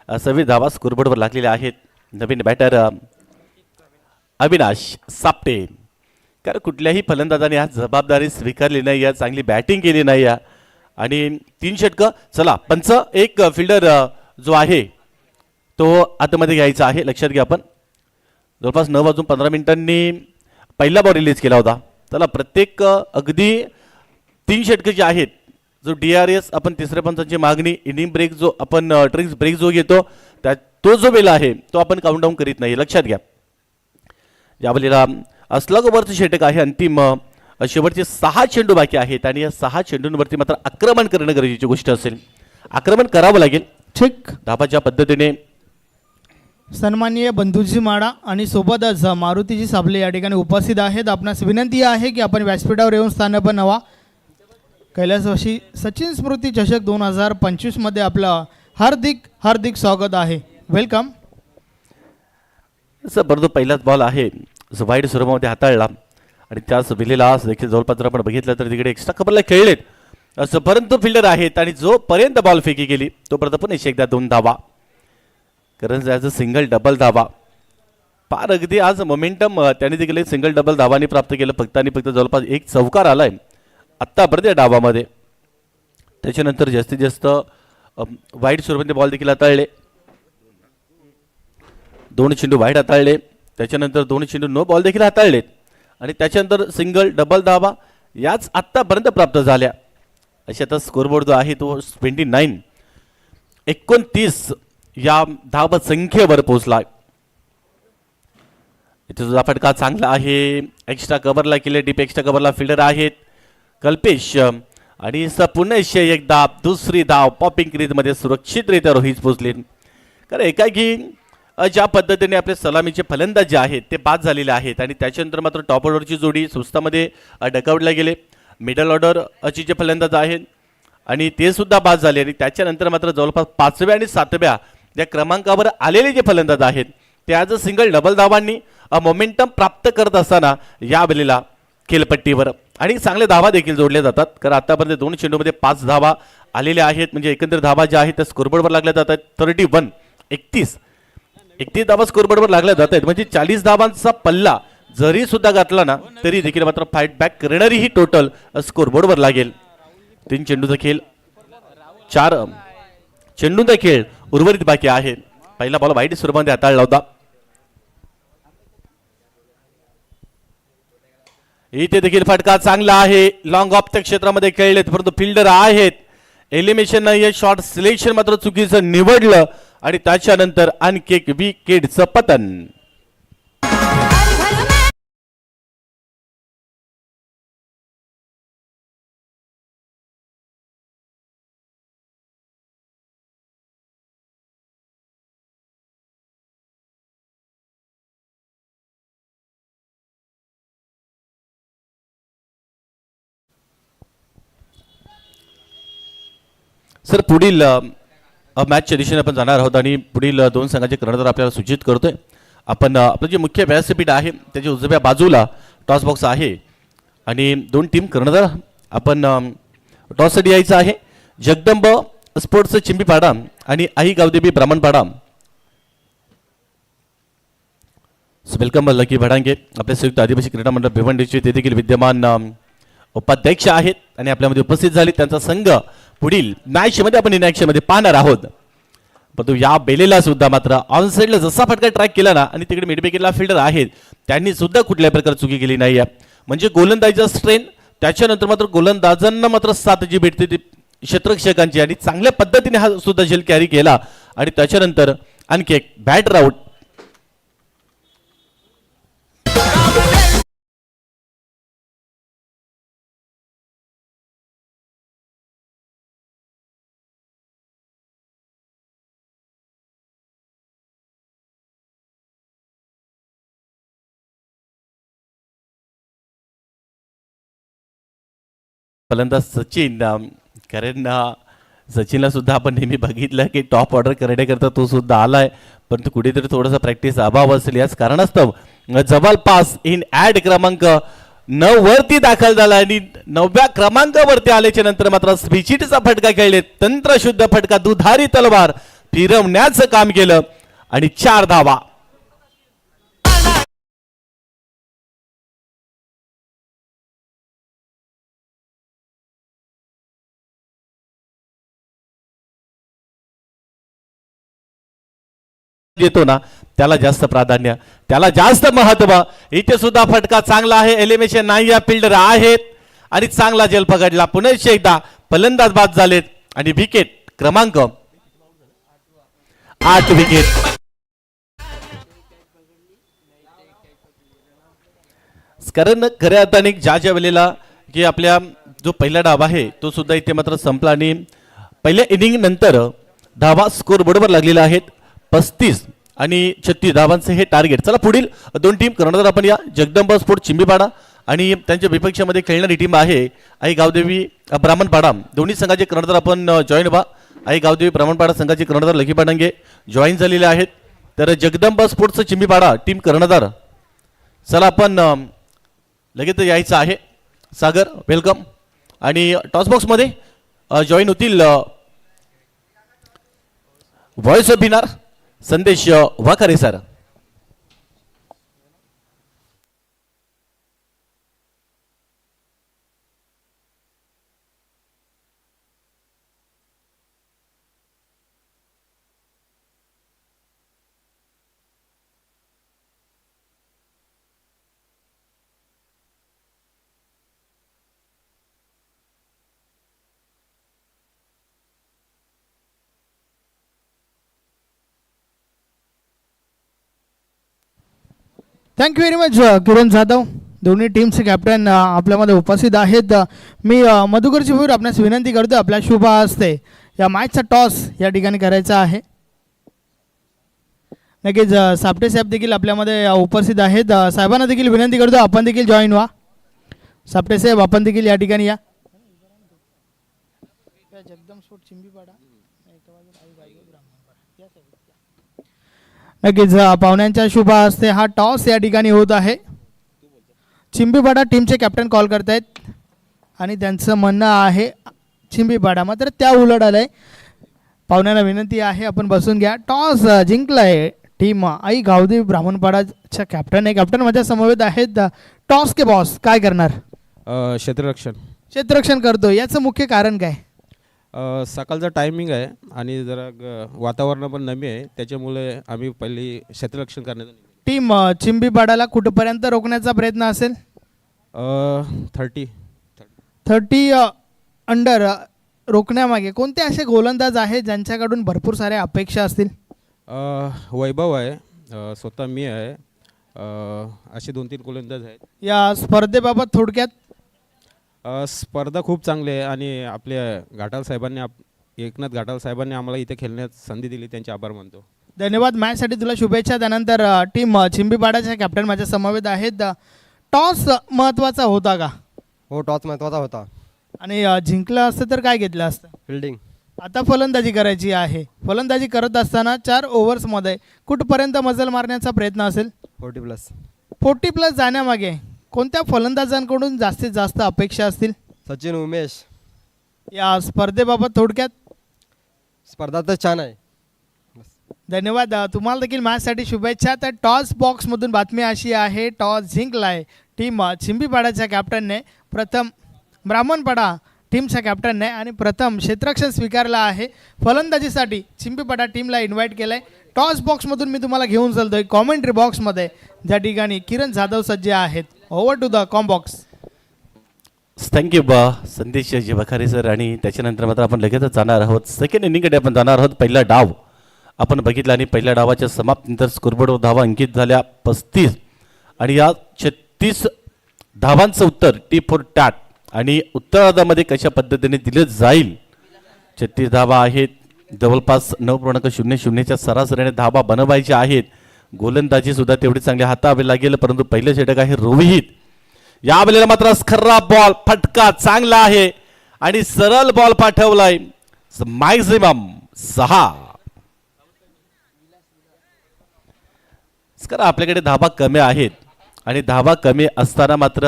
Speaker 1: 26 धावा स्कोरबोर्डवर लागलेल्या आहेत. नवीन बॅटर अविनाश सापटे. कारण कुठल्याही फलंदाजाने आज जबाबदारी स्वीकारली नाही आहे, चांगली बॅटिंग केली नाही आहे आणि 3 षटकं. चला पंच एक फिल्डर जो आहे तो आतमध्ये घ्यायचा आहे. लक्षात घ्या आपण जवळपास 9:15 पहिला बॉल रिलीज केला होता. त्याला प्रत्येक अगदी 3 षटकं जे आहेत जो DRS आपण तिसऱ्या पंचांची मागणी इनिंग ब्रेक जो आपण ट्रिक्स ब्रेक जो घेतो त्या तो जो वेळ आहे तो आपण काउंटडाऊन करीत नाही. लक्षात घ्या यावेळेला स्लग ओव्हरचं षटक आहे. अंतिम शेवटचे 6 चेंडू बाकी आहेत आणि या 6 चेंडूंवरती मात्र आक्रमण करणं गरजेची गोष्ट असेल. आक्रमण करावं लागेल.
Speaker 2: ठीक
Speaker 1: धाबाच्या पद्धतीने
Speaker 2: सन्माननीय बंधूजी माडा आणि सोबतच मारुतीजी साबले या ठिकाणी उपस्थित आहेत. आपणास विनंती आहे की आपण व्यासपीठावर येऊन स्थान हवा. कैलासवासी सचिन स्मृती चषक 2025 मध्ये आपलं हार्दिक हार्दिक स्वागत आहे. वेलकम.
Speaker 1: सर परंतु पहिलाच बॉल आहे जो वाईड स्वरूपामध्ये हाताळला आणि त्याच विलेला देखील जवळपास जर आपण बघितलं तर तिकडे एक्स्ट्रा कव्हरला खेळलेत असं परंतु फिल्डर आहेत आणि जोपर्यंत बॉल फेकी गेली तोपर्यंत पुन्हा एकदा 2 धावा. कारण ॲज अ सिंगल डबल धावा फार अगदी आज मोमेंटम त्यांनी देखील सिंगल डबल धावांनी प्राप्त केलं. फक्त आणि फक्त जवळपास एक चौकार आलाय आत्तापर्यंत या डावामध्ये. त्याच्यानंतर जास्तीत जास्त वाईड स्वरूपामध्ये बॉल देखील हाताळले. 2 चेंडू वाईड हाताळले. त्याच्यानंतर 2 चेंडू नो बॉल देखील हाताळलेत आणि त्याच्यानंतर सिंगल डबल धावा याच आत्तापर्यंत प्राप्त झाल्या. अशा आता स्कोरबोर्ड जो आहे तो 29 या धाव संख्येवर पोहोचला. इथे सुद्धा फटका चांगला आहे. एक्स्ट्रा कव्हरला केले. डीप एक्स्ट्रा कव्हरला फिल्डर आहेत कल्पेश आणि पुन्हा एकदा दुसरी धाव पॉपिंग क्रीजमध्ये सुरक्षितरित्या रोहित पोहोचले. कारण एकाकी ज्या पद्धतीने आपले सलामीचे फलंदाज जे आहेत ते बाद झालेले आहेत आणि त्याच्यानंतर मात्र टॉप ऑर्डरची जोडी सुस्तामध्ये डकआउटला गेले. मिडल ऑर्डरची जे फलंदाज आहेत आणि ते सुद्धा बाद झाले आणि त्याच्यानंतर मात्र जवळपास 5व्या आणि 7व्या या क्रमांकावर आलेले जे फलंदाज आहेत ते आज सिंगल डबल धावांनी मोमेंटम प्राप्त करत असताना यावेळेला खेळपट्टीवर आणि चांगल्या धावा देखील जोडल्या जातात. कारण आतापर्यंत 2 चेंडूमध्ये 5 धावा आलेल्या आहेत. म्हणजे एकंदर धावा ज्या आहेत त्या स्कोरबोर्डवर लागल्या जात आहेत. 31 धावा स्कोरबोर्डवर लागल्या जात आहेत. म्हणजे 40 धावांचा पल्ला जरी सुद्धा घातला ना तरी देखील मात्र फाईट बॅक करणारी ही टोटल स्कोरबोर्डवर लागेल. 3 चेंडूचा खेळ 4 चेंडूचा खेळ उर्वरित बाकी आहे. पहिला बॉल वाईट स्वरूपामध्ये हाताळला होता. इथे देखील फटका चांगला आहे. लॉंग ऑफच्या क्षेत्रामध्ये खेळलेत परंतु फिल्डर आहेत. एलिमिनेशन नाही शॉर्ट सिलेक्शन मात्र चुकीचं निवडलं आणि त्याच्यानंतर आणखी एक विकेटचं पतन. सर पुढील मॅचच्या दिशेने आपण जाणार आहोत आणि पुढील 2 संघाचे कर्णधार आपल्याला सूचित करतोय. आपण आपलं जे मुख्य व्यासपीठ आहे त्याच्या उजव्या बाजूला टॉस बॉक्स आहे आणि 2 टीम कर्णधार आपण टॉससाठी यायचं आहे. जगदंब स्पोर्ट्स चिंबीपाडा आणि आई गावदेवी ब्राह्मणपाडा. वेलकम लकी भडांगे आपल्या संयुक्त आदिवासी क्रीडा मंडळ भिवंडीचे ते देखील विद्यमान उपाध्यक्ष आहेत आणि आपल्यामध्ये उपस्थित झाले. त्यांचा संघ पुढील मॅचमध्ये आपण इन ॲक्शनमध्ये पाहणार आहोत. परंतु या बेलेला सुद्धा मात्र ऑन साईडला जसा फटका ट्रॅक केला ना आणि तिकडे मिड विकेटला फिल्डर आहेत त्यांनी सुद्धा कुठल्या प्रकारे चुकी केली नाही आहे. म्हणजे गोलंदाजीचा स्ट्रेन त्याच्यानंतर मात्र गोलंदाजांना मात्र साथ जी भेटते ती क्षेत्ररक्षकांची आणि चांगल्या पद्धतीने हा सुद्धा झेल कॅरी केला आणि त्याच्यानंतर आणखी एक बॅट आउट. फलंदाज सचिन. कारण सचिनला सुद्धा आपण नेहमी बघितलं की टॉप ऑर्डर करण्याकरता तो सुद्धा आलाय परंतु कुठेतरी थोडासा प्रॅक्टिस अभाव असेल याच कारणास्तव जवळपास इन ॲड क्रमांक 9 वरती दाखल झाला आणि 9व्या क्रमांकावरती आल्याच्या नंतर मात्र स्विचिटचा फटका खेळले, तंत्रशुद्ध फटका, दुधारी तलवार फिरवण्याचं काम केलं आणि 4 धावा. येतो ना त्याला जास्त प्राधान्य, त्याला जास्त महत्व. इथे सुद्धा फटका चांगला आहे, एलिमिनेशन नाही, या फिल्डर आहेत आणि चांगला जेल पकडला. पुन्हा एकदा फलंदाज बाद झालेत आणि विकेट क्रमांक 8 विकेट. कारण खऱ्या अर्थाने ज्या वेळेला की आपल्या जो पहिला डाव आहे तो सुद्धा इथे मात्र संपला आणि पहिल्या इनिंग नंतर धावा स्कोर बोर्डवर लागलेला आहेत 35 आणि 36 धावांचे हे टार्गेट. चला पुढील 2 टीम कर्णधार आपण या. जगदंबा स्पोर्ट चिंबीपाडा आणि त्यांच्या विपक्षामध्ये खेळणारी टीम आहे आई गावदेवी ब्राह्मणपाडा. दोन्ही संघाचे कर्णधार आपण जॉईन व्हा. आई गावदेवी ब्राह्मणपाडा संघाचे कर्णधार लकी पाडंगे जॉईन झालेले आहेत. तर जगदंबा स्पोर्ट्सचं चिंबीपाडा टीम कर्णधार चला आपण लगेच यायचं आहे. सागर वेलकम. आणि टॉसबॉक्समध्ये जॉईन होतील व्हॉइस ऑफ बिनार संदेश वाकारे sir.
Speaker 2: Thank you very much Kiran Jadhav. दोन्ही टीमचे कॅप्टन आपल्यामध्ये उपस्थित आहेत. मी मधुकरची भूर आपणास विनंती करतो आपल्या शुभ हस्ते या मॅचचा टॉस या ठिकाणी करायचा आहे. नक्कीच सापटे साहेब देखील आपल्यामध्ये उपस्थित आहेत. साहेबांना देखील विनंती करतो आपण देखील जॉईन व्हा. सापटे साहेब आपण देखील या ठिकाणी या. नक्कीच पाहुण्यांच्या शुभ हस्ते हा टॉस या ठिकाणी होत आहे. चिंबीपाडा टीमचे कॅप्टन कॉल करतायत आणि त्यांचं म्हणणं आहे चिंबीपाडा, मात्र त्या उलट आलंय. पाहुण्यांना विनंती आहे आपण बसून घ्या. टॉस जिंकलाय टीम आई गावदेवी ब्राह्मणपाडाच्या कॅप्टन आहे. कॅप्टन माझ्या समवेत आहेत. टॉस के बॉस काय करणार?
Speaker 3: क्षेत्ररक्षण.
Speaker 2: क्षेत्ररक्षण करतो, याचं मुख्य कारण काय?
Speaker 3: सकाळचा टायमिंग आहे आणि जरा वातावरण पण नमी आहे, त्याच्यामुळे आम्ही पहिली क्षेत्ररक्षण करण्याचा
Speaker 2: टीम चिंबीपाडाला कुठपर्यंत रोखण्याचा प्रयत्न असेल? 30 अंडर रोखण्यामागे कोणते असे गोलंदाज आहेत ज्यांच्याकडून भरपूर साऱ्या अपेक्षा असतील?
Speaker 3: वैभव आहे, स्वतः मी आहे, असे 2-3 गोलंदाज आहेत.
Speaker 2: या स्पर्धेबाबत थोडक्यात?
Speaker 3: स्पर्धा खूप चांगली आहे आणि आपल्या घाटाल साहेबांनी एकनाथ घाटाल साहेबांनी आम्हाला इथे खेळण्यास संधी दिली, त्यांचे आभार मानतो.
Speaker 2: धन्यवाद. मॅचसाठी तुला शुभेच्छा. त्यानंतर टीम चिंबीपाडाचे कॅप्टन माझ्या समवेत आहेत. टॉस महत्त्वाचा होता का?
Speaker 4: हो, टॉस महत्त्वाचा होता.
Speaker 2: आणि जिंकलं असतं तर काय घेतलं असतं?
Speaker 4: फिल्डिंग.
Speaker 2: आता फलंदाजी करायची आहे. फलंदाजी करत असताना 4 ओव्हर्समध्ये कुठपर्यंत मजल मारण्याचा प्रयत्न असेल? 40+ जाण्यामागे कोणत्या फलंदाजांकडून जास्तीत जास्त अपेक्षा असतील?
Speaker 4: सचिन, उमेश.
Speaker 2: या स्पर्धेबाबत थोडक्यात?
Speaker 4: स्पर्धा तर छान आहे.
Speaker 2: धन्यवाद. तुम्हाला देखील मॅचसाठी शुभेच्छा. तर टॉस बॉक्समधून बातमी अशी आहे, टॉस जिंकलाय टीम चिंबीपाडाच्या कॅप्टनने. प्रथम ब्राह्मणपाडा टीमच्या कॅप्टनने आणि प्रथम क्षेत्ररक्षण स्वीकारला आहे. फलंदाजीसाठी चिंबीपाडा टीमला इन्व्हाइट केलं आहे. टॉस बॉक्समधून मी तुम्हाला घेऊन चालतोय कॉमेंट्री बॉक्समध्ये, ज्या ठिकाणी किरण जाधव सज्ज आहेत. Over to the comm box.
Speaker 1: Thank you Sandesh Wakhare sir. आणि त्याच्यानंतर मात्र आपण लगेचच जाणार आहोत सेकंड इनिंगकडे. आपण जाणार आहोत. पहिला डाव आपण बघितला आणि पहिल्या डावाच्या समाप्तीनंतर स्कोरबोर्डवर धावा अंकित झाल्या 35 आणि या 36 धावांचं उत्तर T4 टॅट आणि उत्तरार्धामध्ये कशा पद्धतीने दिलं जाईल. 36 धावा आहेत, जवळपास 9.00च्या सरासरीने धावा बनवायच्या आहेत. गोलंदाजी सुद्धा तेवढी चांगली हाताळावी लागेल, परंतु पहिलं षटक आहे रोहित. या वेळेला मात्र खराब बॉल, फटका चांगला आहे आणि सरळ बॉल पाठवलाय. मॅक्झिमम 6. आपल्याकडे धावा कमी आहेत आणि धावा कमी असताना मात्र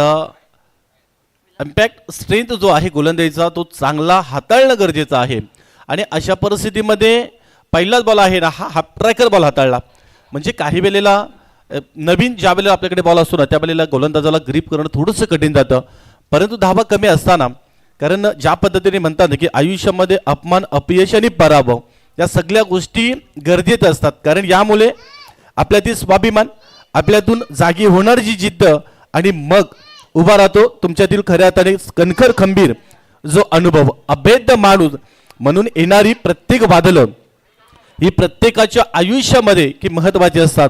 Speaker 1: इम्पॅक्ट स्ट्रेंथ जो आहे गोलंदाजीचा तो चांगला हाताळणं गरजेचं आहे. आणि अशा परिस्थितीमध्ये पहिलाच बॉल आहे ना, हा हाफ ट्रॅकर बॉल हाताळला म्हणजे काही वेळेला नवीन ज्या वेळेला आपल्याकडे बॉल असतो ना त्यावेळेला गोलंदाजाला ग्रीप करणं थोडंसं कठीण जातं. परंतु धावा कमी असताना, कारण ज्या पद्धतीने म्हणतात ना की आयुष्यामध्ये अपमान, अपयश आणि पराभव या सगळ्या गोष्टी गरजेच्या असतात. कारण यामुळे आपल्यातील स्वाभिमान, आपल्यातून जागी होणारी जिद्द आणि मग उभा राहतो तुमच्यातील खऱ्या अर्थाने कणखर खंबीर जो अनुभव. अभेद्य माणूस म्हणून येणारी प्रत्येक वादळं ही प्रत्येकाच्या आयुष्यामध्ये की महत्त्वाची असतात.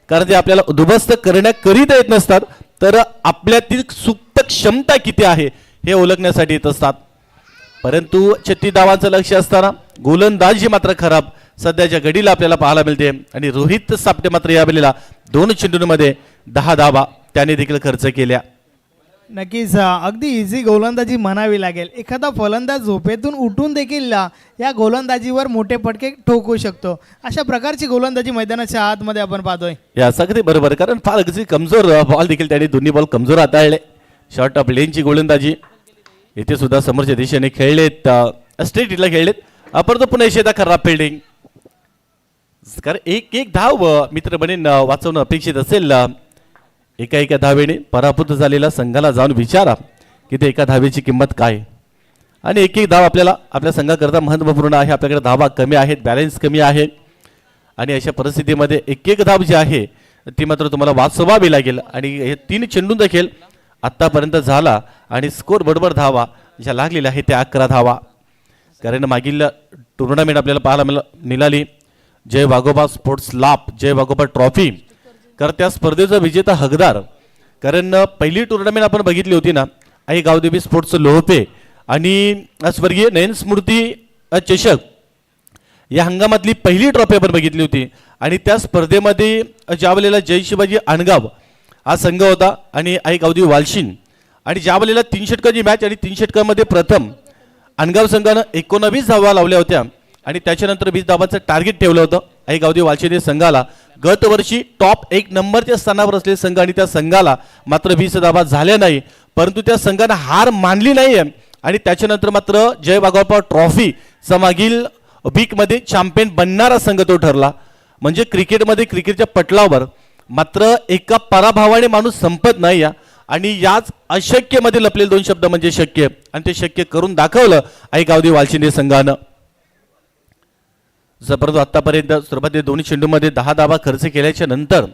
Speaker 1: कारण ते आपल्याला उद्ध्वस्त करण्याकरिता येत नसतात, तर आपल्यातील सुप्त क्षमता किती आहे हे ओळखण्यासाठी येत असतात. परंतु 36 धावांचं लक्ष असताना गोलंदाजी मात्र खराब सध्याच्या घडीला आपल्याला पाहायला मिळते. आणि रोहित सापटे मात्र या वेळेला 2 चेंडूंमध्ये 10 धावा त्याने देखील खर्च केल्या.
Speaker 2: नक्कीच अगदी इझी गोलंदाजी म्हणावी लागेल. एखादा फलंदाज झोपेतून उठून देखील या गोलंदाजीवर मोठे फटके ठोकू शकतो. अशा प्रकारची गोलंदाजी मैदानाच्या आतमध्ये आपण पाहतोय.
Speaker 1: या अगदी बरोबर, कारण फार अगदी कमजोर बॉल देखील त्याने दोन्ही बॉल कमजोर हाताळले. शॉर्ट ऑफ लेनची गोलंदाजी इथे सुद्धा समोरच्या दिशेने खेळलेत, स्ट्रेट हिटला खेळलेत. परंतु पुन्हा यशेता खराब फिल्डिंग. कारण एक धाव मित्र बनेन वाचवणं अपेक्षित असेल. एका धावेने पराभूत झालेल्या संघाला जाऊन विचारा की ते एका धावेची किंमत काय. आणि एक धाव आपल्याला आपल्या संघाकरता महत्त्वपूर्ण आहे. आपल्याकडे धावा कमी आहेत, बॅलन्स कमी आहे. आणि अशा परिस्थितीमध्ये एक धाव जी आहे ती मात्र तुम्हाला वाचवावी लागेल. आणि हे 3 चेंडू देखील आत्तापर्यंत झाला आणि स्कोर बरोबर धावा ज्या लागलेल्या आहेत त्या 11 धावा. कारण मागील टुर्नामेंट आपल्याला पाहायला मिळाली जय वाघोबा स्पोर्ट्स लाभ, जय वाघोबा ट्रॉफी. कारण त्या स्पर्धेचा विजेता हकदार, कारण पहिली टुर्नामेंट आपण बघितली होती ना आई गावदेवी स्पोर्ट्स लोहपे आणि स्वर्गीय नयन स्मृती चषक या हंगामातली पहिली ट्रॉफी आपण बघितली होती. आणि त्या स्पर्धेमध्ये ज्या वेळेला जय शिवाजी आणगाव हा संघ होता आणि आई गावदेवी वालशीन. आणि ज्या वेळेला 3 षटकाची मॅच आणि 3 षटकामध्ये प्रथम आणगाव संघानं 19 धावा लावल्या होत्या आणि त्याच्यानंतर 20 धावांचं टार्गेट ठेवलं होतं आई गावदेवी वालशीन संघाला. गत वर्षी टॉप 1 नंबरच्या स्थानावर असलेले संघ आणि त्या संघाला मात्र 20 धावा झाल्या नाही. परंतु त्या संघानं हार मानली नाही आणि त्याच्यानंतर मात्र जय वाघोबा ट्रॉफी मागील वीकमध्ये चॅम्पियन बनणारा संघ तो ठरला. म्हणजे क्रिकेटमध्ये क्रिकेटच्या पटलावर मात्र एका पराभवाने माणूस संपत नाही. आणि याच अशक्यमध्ये लपलेले 2 शब्द म्हणजे शक्य, आणि ते शक्य करून दाखवलं आई गावदेवी वालशिंदे संघानं. परंतु आतापर्यंत सुरुवातीला 2 चेंडूमध्ये 10 धावा खर्च केल्याच्या नंतर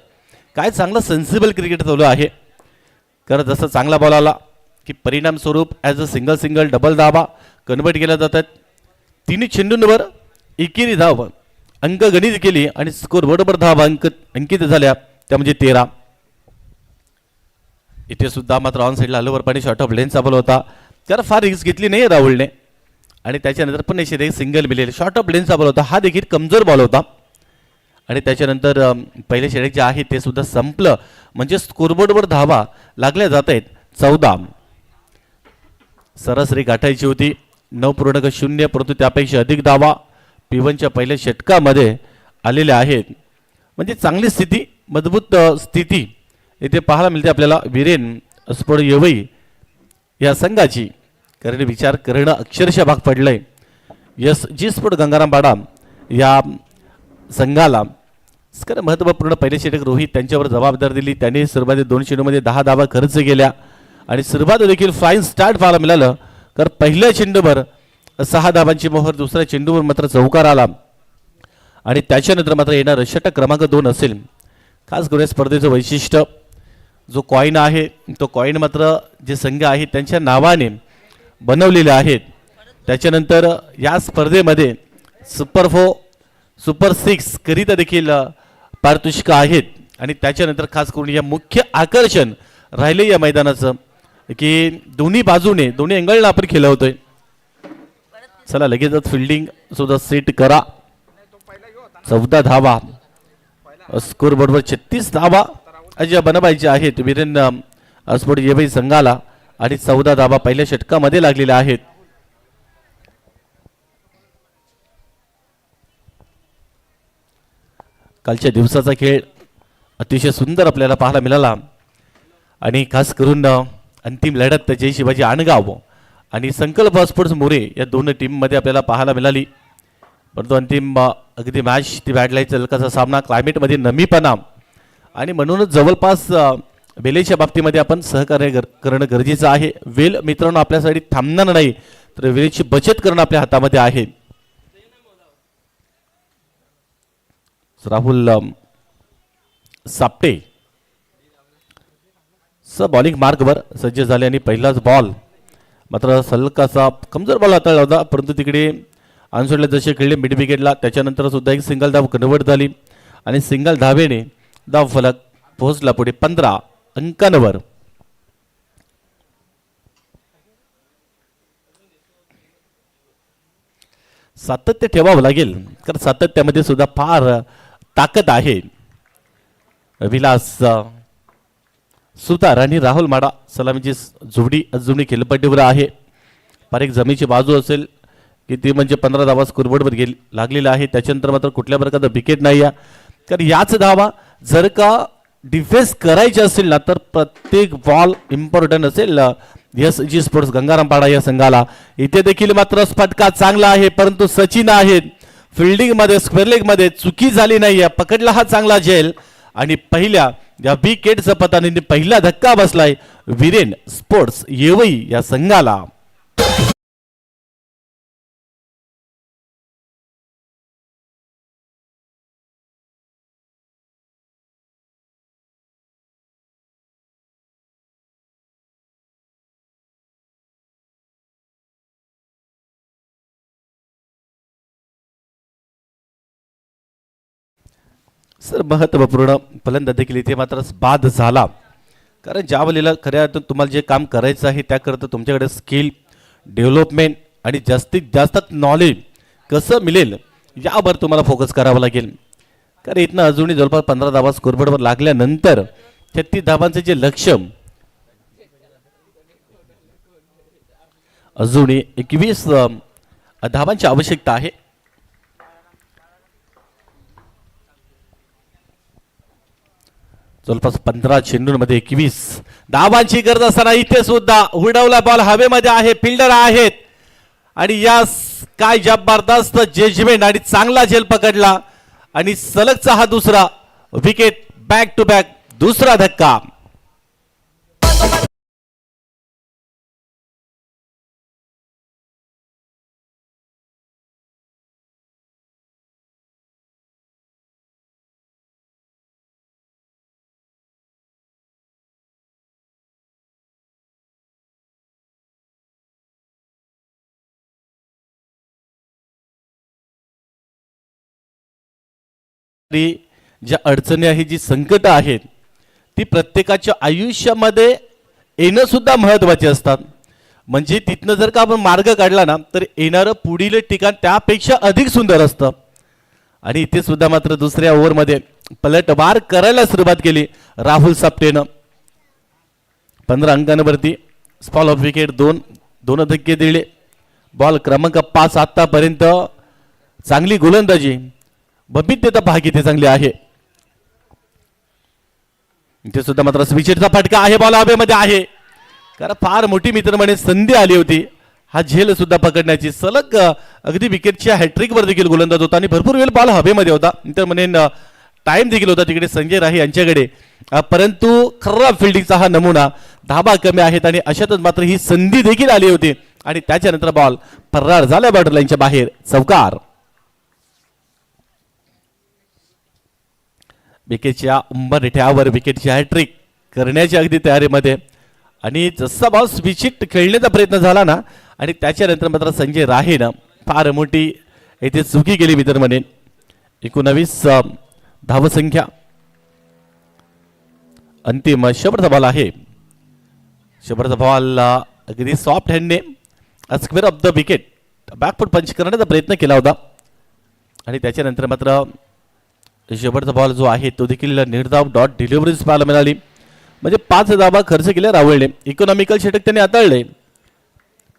Speaker 1: काय चांगलं सेन्सिबल क्रिकेट चालू आहे. कारण जसं चांगला बॉल आला की परिणाम स्वरूप ॲज अ सिंगल डबल धावा कन्वर्ट केल्या जातात. 3 चेंडूंवर एकेरी धाव अंक गणित केली आणि स्कोर बरोबर धावा अंकित झाल्या त्या म्हणजे 13. इथे सुद्धा मात्र ऑन साईडला अलोवर पाणी शॉर्ट ऑफ लेनचा बॉल होता. त्याला फार रिस्क घेतली नाही राहुलने. आणि त्याच्यानंतर पण एक सिंगल मिळेल शॉर्ट ऑफ लेनचा बॉल होता. हा देखील कमजोर बॉल होता. आणि त्याच्यानंतर पहिले षटक जे आहे ते सुद्धा संपलं. म्हणजे स्कोरबोर्डवर धावा लागल्या जात आहेत 14. सरासरी गाठायची होती 9.0, परंतु त्यापेक्षा अधिक धावा P1च्या पहिल्या षटकामध्ये आलेल्या आहेत. म्हणजे चांगली स्थिती, मजबूत स्थिती इथे पाहायला मिळते आपल्याला वीरेन स्पोर्ट येवई या संघाची. कारण विचार करणं अक्षरशः भाग पडलंय. जी स्पोर्ट गंगारामपाडा या संघाला कारण महत्त्वपूर्ण पहिले षटक रोहित त्यांच्यावर जबाबदार दिली. त्यांनी सुरुवातीला 2 चेंडूमध्ये 10 धावा खर्च केल्या आणि सुरुवात देखील फाईन स्टार्ट पाहायला मिळालं. कारण पहिल्या चेंडूवर 6 धावांची मोहर, दुसऱ्या चेंडूवर मात्र चौकार आला आणि त्याच्यानंतर मात्र येणारं षटक क्रमांक 2 असेल. खास करून स्पर्धेचं वैशिष्ट्य जो कॉईन आहे तो कॉईन मात्र जे संघ आहेत त्यांच्या नावाने बनवलेले आहेत. त्याच्यानंतर या स्पर्धेमध्ये सुपर 4, सुपर 6 करिता देखील पारितोषिकं आहेत. आणि त्याच्यानंतर खास करून या मुख्य आकर्षण राहिले या मैदानाचं की दोन्ही बाजूने दोन्ही अँगलला आपण खेळलो होतोय. चला लगेचच फिल्डिंग सुद्धा सेट करा. 14 धावा स्कोर बरोबर 36 धावा अजय बनवायचे आहेत वीरेन स्पोर्ट येवई संघाला आणि 14 धावा पहिल्या षटकामध्ये लागलेल्या आहेत. कालच्या दिवसाचा खेळ अतिशय सुंदर आपल्याला पाहायला मिळाला आणि खास करून अंतिम लढत जय शिवाजी आणगाव आणि संकल्प स्पोर्ट्स मोरे या दोन टीममध्ये आपल्याला पाहायला मिळाली. परंतु अंतिम अगदी मॅच ती बॅटलाईचा हलकाचा सामना, क्लायमेटमध्ये नमीपणा आणि म्हणूनच जवळपास वेळेच्या बाबतीमध्ये आपण सहकार्य करणं गरजेचं आहे. वेळ मित्रांनो आपल्यासाठी थांबणार नाही, तर वेळेची बचत करणं आपल्या हातामध्ये आहे. राहुल सापटे बॉलिंग मार्कवर सज्ज झाले आणि पहिलाच बॉल मात्र सलकाचा कमजोर बॉल हाताळला होता, परंतु तिकडे अनसोडला जसे खेळले मिड विकेटला त्याच्यानंतर सुद्धा एक सिंगल धाव कन्वर्ट झाली आणि सिंगल धावेने धाव फलक पोहोचला पुढे 15 अंकांवर. सातत्य ठेवावं लागेल, कारण सातत्यामध्ये सुद्धा फार ताकद आहे. विलास सुतार आणि राहुल माडा सलामीची जोडी अजूनही खेळपट्टीवर आहे. फार एक जमीची बाजू असेल की ती म्हणजे 15 धावा स्कोरबोर्डवर लागलेला आहे. त्याच्यानंतर मात्र कुठल्या प्रकारचा विकेट नाही आहे, कारण याच धावा जर का डिफेन्स करायचे असेल ना तर प्रत्येक बॉल इम्पॉर्टंट असेल. यस जी स्पोर्ट्स गंगारामपाडा या संघाला इथे देखील मात्र फटका चांगला आहे, परंतु सचिन आहेत फिल्डिंग मध्ये स्क्वेअर लेग मध्ये चुकी झाली नाहीये. पकडला हा चांगला झेल आणि पहिल्या या विकेटचा पताने पहिला धक्का बसलाय विरेन स्पोर्ट्स येवई या संघाला. सर महत्त्वपूर्ण फलंदाज देखील इथे मात्र बाद झाला, कारण ज्या वेळेला खऱ्या अर्थाने तुम्हाला जे काम करायचं आहे त्याकरता तुमच्याकडे स्किल डेव्हलपमेंट आणि जास्तीत जास्त नॉलेज कसं मिळेल यावर तुम्हाला फोकस करावा लागेल. कारण इथनं अजूनही जवळपास 15 धावा स्कोरबोर्डवर लागल्यानंतर 36 धावांचे जे लक्ष्य अजूनही 21 धावांची आवश्यकता आहे. जवळपास 15 चेंडूंमध्ये 21 धावांची गरज असताना इथे सुद्धा उडवला बॉल हवेमध्ये आहे, फिल्डर आहेत आणि या काय जबरदस्त जजमेंट आणि चांगला झेल पकडला आणि सलगचा हा दुसरा विकेट, बॅक टू बॅक दुसरा धक्का. ज्या अडचणी आहेत, जी संकट आहेत ती प्रत्येकाच्या आयुष्यामध्ये येणं सुद्धा महत्वाचे असतात. म्हणजे तिथनं जर का आपण मार्ग काढला ना तर येणारं पुढील ठिकाण त्यापेक्षा अधिक सुंदर असतं. आणि इथे सुद्धा मात्र दुसऱ्या ओव्हरमध्ये पलटवार करायला सुरुवात केली राहुल सापटेनं. 15 अंकांवरती स्पॉल ऑफ विकेट, दोन धक्के दिले. बॉल क्रमांक 5 आतापर्यंत चांगली गोलंदाजी, बबित्यता भाग इथे चांगली आहे. इथे सुद्धा मात्र विकेटचा फटका आहे, बॉल हवेमध्ये आहे, कारण फार मोठी मित्रमंडळी संधी आली होती हा झेल सुद्धा पकडण्याची. सलग अगदी विकेटच्या हॅट्रिक वर देखील गोलंदाज होता आणि भरपूर वेळ बॉल हवेमध्ये होता. तर म्हणेन टाइम देखील होता तिकडे संजय राही यांच्याकडे, परंतु खराब फिल्डिंगचा हा नमुना, धाबा कमी आहेत आणि अशातच मात्र ही संधी देखील आली होती आणि त्याच्यानंतर बॉल फरार झाला बॉर्डर लाईनच्या बाहेर, चौकार. विकेटच्या उंबरठ्यावर विकेटची हॅट्रिक करण्याच्या अगदी तयारीमध्ये आणि जसा बॉल स्विचिट खेळण्याचा प्रयत्न झाला ना आणि त्याच्यानंतर मात्र संजय राहेनं फार मोठी येथे चुकी केली मित्र म्हणेन. 19 धावसंख्या, अंतिम शेवटचा बॉल आहे. शेवटचा बॉल अगदी सॉफ्ट हँडने square of the wicket backfoot punch करण्याचा प्रयत्न केला होता आणि त्याच्यानंतर मात्र शेवटचा बॉल जो आहे तो देखील निर्धाव डॉट डिलिव्हरीज पाहायला मिळाली. म्हणजे 5 धावा खर्च केल्या राहुलने. इकॉनॉमिकल षटक त्याने हाताळले.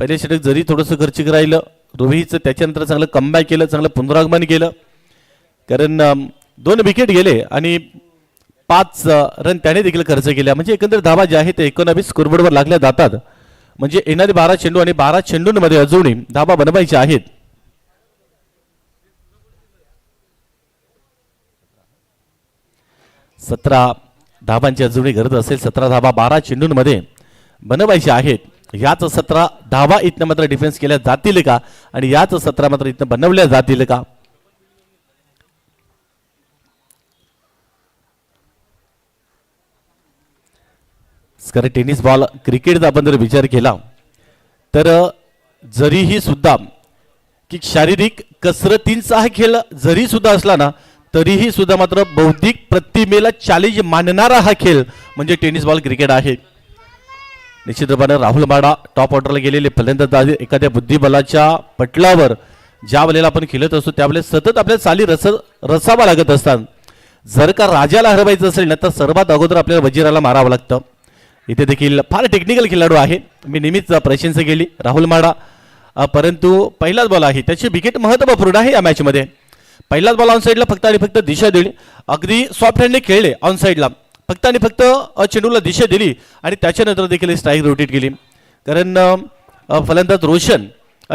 Speaker 1: पहिले षटक जरी थोडंसं खर्चिक राहिलं रोहितचं, त्याच्यानंतर चांगलं कमबॅक केलं, चांगलं पुनरागमन केलं, कारण 2 विकेट गेले आणि 5 रन त्याने देखील खर्च केल्या. म्हणजे एकंदर धावा ज्या आहेत ते 19 स्कोरबोर्डवर लागल्या जातात. म्हणजे येणारे 12 चेंडू आणि 12 चेंडूंमध्ये अजूनही धावा बनवायच्या आहेत. 17 धावांची अजूनही गरज असेल. 17 धावा 12 चेंडूंमध्ये बनवायच्या आहेत. याच 17 धावा इथनं मात्र डिफेन्स केल्या जातील का आणि याच 17 मात्र इथनं बनवल्या जातील का. कारण टेनिस बॉल क्रिकेटचा आपण जर विचार केला तर जरीही सुद्धा की शारीरिक कसरतींचा हा खेळ जरी सुद्धा असला ना तरीही सुद्धा मात्र बौद्धिक प्रतिमेला चॅलेंज मानणारा हा खेळ म्हणजे टेनिस बॉल क्रिकेट आहे. निश्चितपणे राहुल माडा टॉप ऑर्डरला गेलेले फलंदाज एखाद्या बुद्धिबलाच्या पटलावर ज्या वेळेला आपण खेळत असतो त्यावेळेस सतत आपल्या चाली रसावा लागत असतात. जर का राजाला हरवायचं असेल ना तर सर्वात अगोदर आपल्याला वजीराला मारावं लागतं. इथे देखील फार टेक्निकल खेळाडू आहे. मी नेहमीच प्रशंसा केली राहुल माडा, परंतु पहिलाच बॉल आहे त्याची विकेट महत्त्वपूर्ण आहे या मॅचमध्ये. पहिलाच बॉल ऑन साईडला फक्त आणि फक्त दिशा दिली. अगदी सॉफ्ट हँडने खेळले ऑन साईडला फक्त आणि फक्त चेंडूला दिशा दिली आणि त्याच्यानंतर देखील स्ट्राईक रोटेट केली. कारण फलंदाज रोशन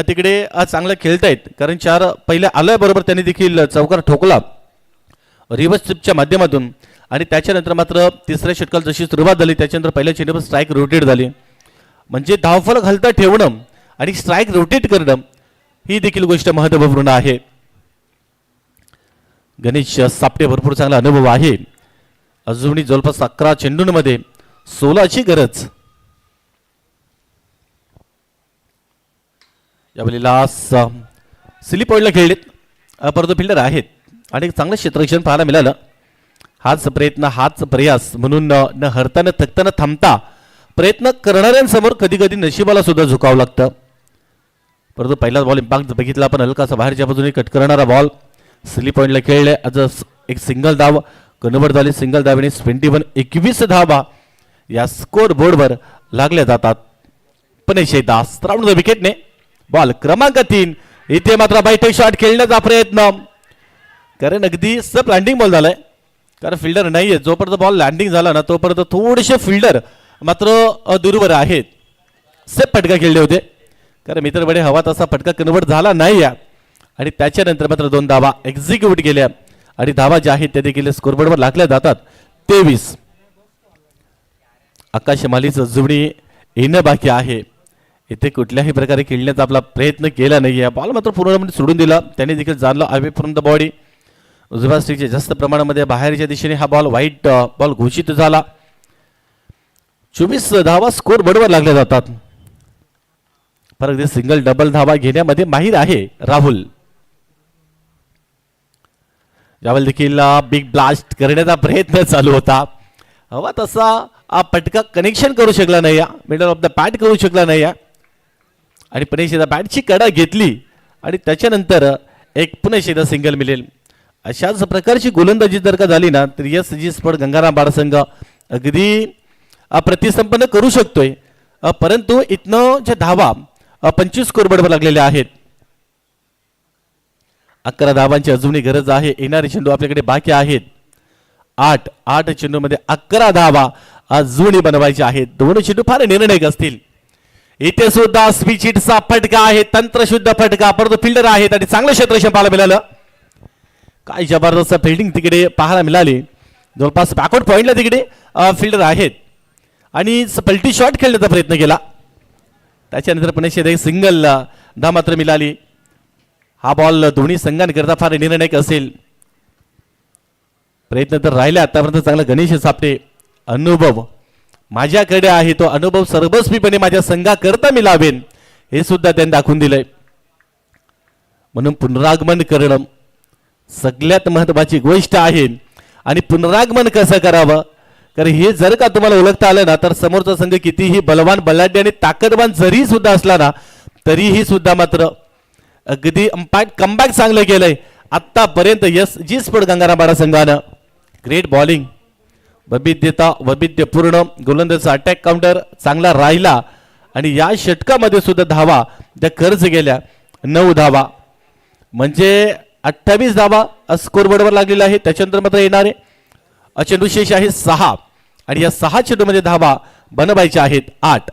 Speaker 1: तिकडे चांगलं खेळतायत. कारण 4 पहिल्या आल्याबरोबर त्यांनी देखील चौकार ठोकला रिव्हर्स स्ट्रिपच्या माध्यमातून आणि त्याच्यानंतर मात्र तिसऱ्या षटकाला जशी सुरुवात झाली त्याच्यानंतर पहिल्या चेंडूवर स्ट्राईक रोटेट झाली. म्हणजे धावफलक हलता ठेवणं आणि स्ट्राईक रोटेट करणं ही देखील गोष्ट महत्त्वपूर्ण आहे. गणेश सापटे भरपूर चांगला अनुभव आहे. अजूनही जवळपास 11 चेंडूंमध्ये 16ची गरज. यावेळेला स्लिप पॉईंटला खेळलेत परंतु फिल्डर आहेत आणि चांगलं क्षेत्ररक्षण पाहायला मिळालं. हाच प्रयत्न हाच प्रयास म्हणून न हरता न थकता न थांबता प्रयत्न करणाऱ्यांसमोर कधी कधी नशिबाला सुद्धा झुकावं लागतं. परंतु पहिलाच बॉल इम्पॅक्ट बघितला आपण हलकासा बाहेरच्या बाजूने कट करणारा बॉल स्लिप पॉईंटला खेळले. आज एक सिंगल धाव कन्वर्ट झाली. सिंगल धावेने 21 धावा या स्कोर बोर्डवर लागल्या जातात. पनेशे दास राऊंड विकेटने बॉल क्रमांक 3. इथे मात्र बैठक शॉट खेळण्याचा प्रयत्न कारण अगदी सब लँडिंग बॉल झालाय कारण फिल्डर नाहीये. जोपर्यंत बॉल लँडिंग झाला ना तोपर्यंत थोडेसे फिल्डर मात्र दूरवर आहेत. सेफ फटका खेळले होते कारण मित्रकडे हवा तसा फटका कन्वर्ट झाला नाही आणि त्याच्यानंतर मात्र 2 धावा एक्झिक्यूट केल्या आणि धावा ज्या आहेत त्या देखील स्कोरबोर्डवर लागल्या जातात. 23 आकाश मालीचं जुळणी येणं बाकी आहे. इथे कुठल्याही प्रकारे खेळण्याचा आपला प्रयत्न केला नाही. बॉल मात्र पूर्णपणे सोडून दिला. त्याने देखील जाणलं अवे फ्रॉम द बॉडी उजव्या स्टिकच्या जास्त प्रमाणामध्ये बाहेरच्या दिशेने हा बॉल व्हाईट बॉल घोषित झाला. 24 धावा स्कोर बोर्डवर लागल्या जातात. परत सिंगल डबल धावा घेण्यामध्ये माहीर आहे राहुल. यावेळी देखील बिग ब्लास्ट करण्याचा प्रयत्न चालू होता. हवा तसा पटका कनेक्शन करू शकला नाही. मिडल ऑफ द बॅट करू शकला नाही आणि पुन्हा बॅटची कडा घेतली आणि त्याच्यानंतर एक पुन्हा सिंगल मिळेल. अशाच प्रकारची गोलंदाजी जर का झाली ना तर यस जी स्पोर्ट गंगाराम बाळसंघ अगदी प्रतिसंपन्न करू शकतोय. परंतु इथनं ज्या धावा 25 स्कोरबोर्डवर लागलेल्या आहेत. 11 धावांची अजूनही गरज आहे. येणारे चेंडू आपल्याकडे बाकी आहेत. 8 चेंडूमध्ये 11 धावा अजूनही बनवायचे आहेत. 2 चेंडू फार निर्णायक असतील. इथे सुद्धा स्विचिटचा फटका आहे. तंत्रशुद्ध फटका परंतु फिल्डर आहेत आणि चांगलं क्षेत्ररक्षण पाहायला मिळालं. काय जबरदस्त फिल्डिंग तिकडे पाहायला मिळाली. जवळपास बॅकवर्ड पॉइंटला तिकडे फिल्डर आहेत आणि पलटी शॉट खेळण्याचा प्रयत्न केला. त्याच्यानंतर पुन्हा सिंगल धाव मात्र मिळाली. हा बॉल दोन्ही संघांकरता फार निर्णायक असेल. प्रयत्न तर राहिले आतापर्यंत चांगला. गणेश सापटे अनुभव माझ्याकडे आहे तो अनुभव सर्वस्वीपणे माझ्या संघाकरता मी लावेन हे सुद्धा त्यांनी दाखवून दिलंय. म्हणून पुनरागमन करणं सगळ्यात महत्वाची गोष्ट आहे. आणि पुनरागमन कसं करावं कारण हे जर का तुम्हाला ओळखता आलं ना तर समोरचा संघ कितीही बलवान बलाढ्य आणि ताकदवान जरी सुद्धा असला ना तरीही सुद्धा मात्र अगदी अंपायर कमबॅक चांगलं केलंय आतापर्यंत. यस जी स्पोर्ट गंगाराम बाळा संघानं ग्रेट बॉलिंग वैविध्यपूर्ण गोलंदाजीचा अटॅक काउंटर चांगला राहिला आणि या षटकामध्ये सुद्धा धावा त्या खर्च गेल्या. 9 धावा म्हणजे 28 धावा स्कोरबोर्डवर लागलेला आहे. त्याच्यानंतर मात्र येणारे चेंडू शेष आहे 6 आणि या 6 चेंडूमध्ये धावा बनवायच्या आहेत 8.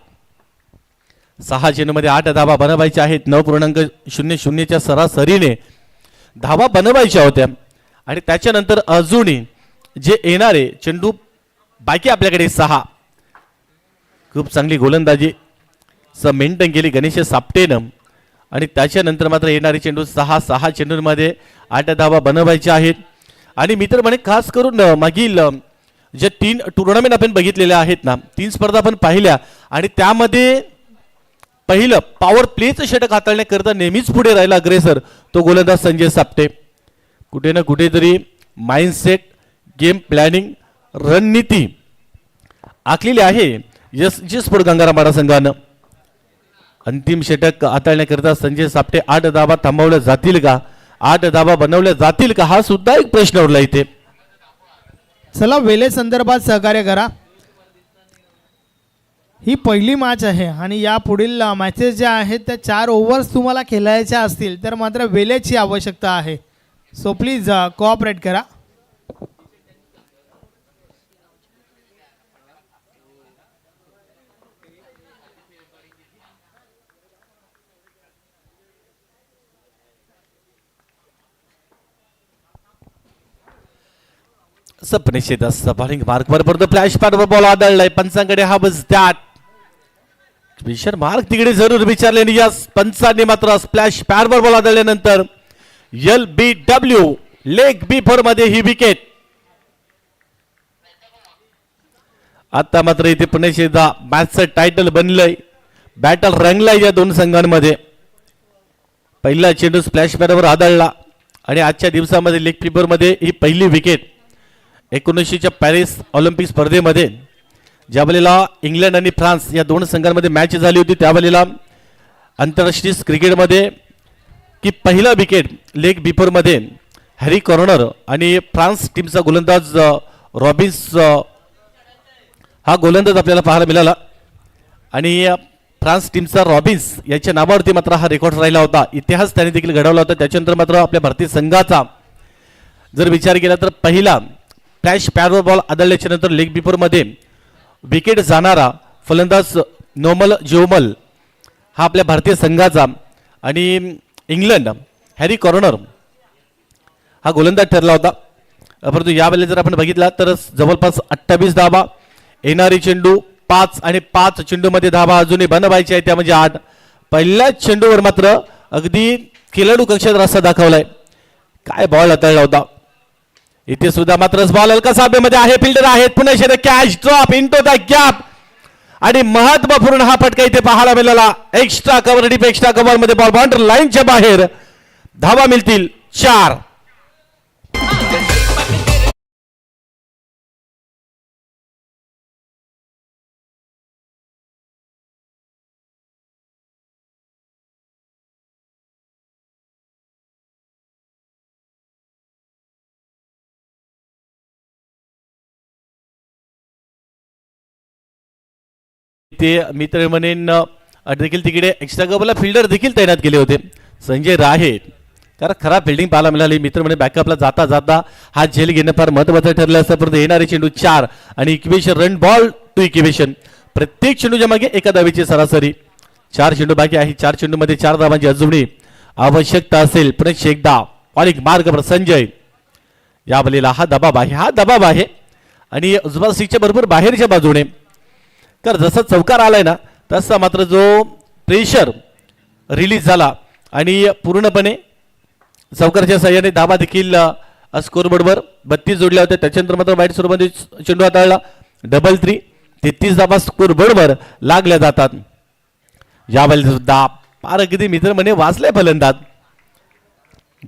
Speaker 1: 6 चेंडूमध्ये 8 धावा बनवायच्या आहेत. 9.00च्या सरासरीने धावा बनवायच्या होत्या आणि त्याच्यानंतर अजूनही जे येणारे चेंडू बाकी आपल्याकडे 6. खूप चांगली गोलंदाजी मेंटेन केली गणेश सापटेनं आणि त्याच्यानंतर मात्र येणारे चेंडू 6 चेंडूंमध्ये 8 धावा बनवायच्या आहेत. आणि मित्र म्हणे खास करून मागील जे 3 टुर्नामेंट आपण बघितलेले आहेत ना, 3 स्पर्धा आपण पाहिल्या आणि त्यामध्ये पहिलं पॉवर प्लेचं षटक हाताळण्याकरता नेहमीच पुढे राहिला अग्रेसर तो गोलंदाज संजय सापटे. कुठे ना कुठेतरी माइंडसेट, गेम प्लॅनिंग, रणनीती आखलेली आहे जी स्पोर्ट गंगारामवाडा संघानं. अंतिम षटक हाताळण्याकरता संजय सापटे 8 धावा थांबवल्या जातील का, 8 धावा बनवल्या जातील का, हा सुद्धा एक प्रश्न उरला इथे.
Speaker 2: चला वेले संदर्भात सहकार्य करा. ही पहिली मॅच आहे आणि या पुढील मॅचेस ज्या आहेत त्या 4 ओव्हर्स तुम्हाला खेळायच्या असतील तर मात्र वेलेची आवश्यकता आहे. सो प्लीज कोऑपरेट करा.
Speaker 1: सपने शेतात बॉलिंग मार्कवर पडतो. फ्लॅश पॅडवर बॉल आदळलाय. पंचांकडे हा बस त्यात विशर मार्क तिकडे जरूर विचारले. या पंचांनी मात्र स्प्लॅश पॅडवर बॉल आदळल्यानंतर LBW लेग B4 मध्ये ही विकेट. आता मात्र इथे पुणे शेदा मॅचचं टायटल बनलंय. बॅटल रंगलाय या दोन संघांमध्ये. पहिला चेंडू स्प्लॅश पॅडवर आदळला आणि आजच्या दिवसामध्ये लेग B4 मध्ये ही पहिली विकेट. 1900च्या पॅरिस ऑलिम्पिक स्पर्धेमध्ये ज्या वेळेला इंग्लंड आणि फ्रान्स या दोन संघांमध्ये मॅच झाली होती त्यावेळेला आंतरराष्ट्रीय क्रिकेटमध्ये की पहिला विकेट लेग B4 मध्ये हॅरी कॉर्नर आणि फ्रान्स टीमचा गोलंदाज रॉबिन्स हा गोलंदाज आपल्याला पाहायला मिळाला. आणि फ्रान्स टीमचा रॉबिन्स याच्या नावावरती मात्र हा रेकॉर्ड राहिला होता. इतिहास त्याने देखील घडवला होता. त्याच्यानंतर मात्र आपल्या भारतीय संघाचा जर विचार केला तर पहिला फ्लॅश पॅडवर बॉल आदळल्याच्या नंतर लेग B4 मध्ये विकेट जाणारा फलंदाज नोमल जोमल हा आपल्या भारतीय संघाचा आणि इंग्लंड हॅरी कॉर्नर हा गोलंदाज ठरला होता. परंतु यावेळेला जर आपण बघितला तर जवळपास 28 धावा येणारी चेंडू 5 आणि 5 चेंडूमध्ये धावा अजूनही बनवायची आहे त्या म्हणजे 8. पहिल्याच चेंडूवर मात्र अगदी खेळाडू कक्षात रस्ता दाखवलाय. काय बॉल हाताळला होता इथे सुद्धा मात्र बॉल हलका साभेमध्ये आहे. फिल्डर आहेत पुणे शेर catch drop into the gap आणि महत्वपूर्ण हा फटका इथे पाहायला मिळाला. Extra cover deep extra cover मध्ये बॉल बाउंड्री लाईनच्या बाहेर. धावा मिळतील 4. ते मित्र म्हणेन देखील तिकडे एक्स्ट्रा कव्हरला फिल्डर देखील तैनात केले होते संजय राहे. कारण खराब फिल्डिंग पाहायला मिळाली. मित्र म्हणे बॅकअपला जाता जाता हा झेल घेणं फार महत्वाचं ठरलं असतं. परंतु येणारे चेंडू 4 आणि equation run ball to equation. प्रत्येक चेंडूच्या मागे एका धावेची सरासरी. 4 चेंडू बाकी आहे. 4 चेंडूमध्ये 4 धावांची अजूनही आवश्यकता असेल. पुन्हा एकदा ऑलिक मार्ग संजय या बलीला हा दबाव आहे. हा दबाव आहे आणि उजवा सीटच्या बरोबर बाहेरच्या बाजूने. तर जसा चौकार आलाय ना तसा मात्र जो प्रेशर रिलीज झाला आणि पूर्णपणे चौकारच्या साह्याने धावा देखील स्कोरबोर्डवर 32 जोडल्या होत्या. त्याच्यानंतर मात्र वाईट स्वरूपामध्ये चेंडू हाताळला. 3-3 33 धावा स्कोरबोर्डवर लागल्या जातात. यावेळेला सुद्धा पार अगदी मित्र म्हणे वाचले फलंदाज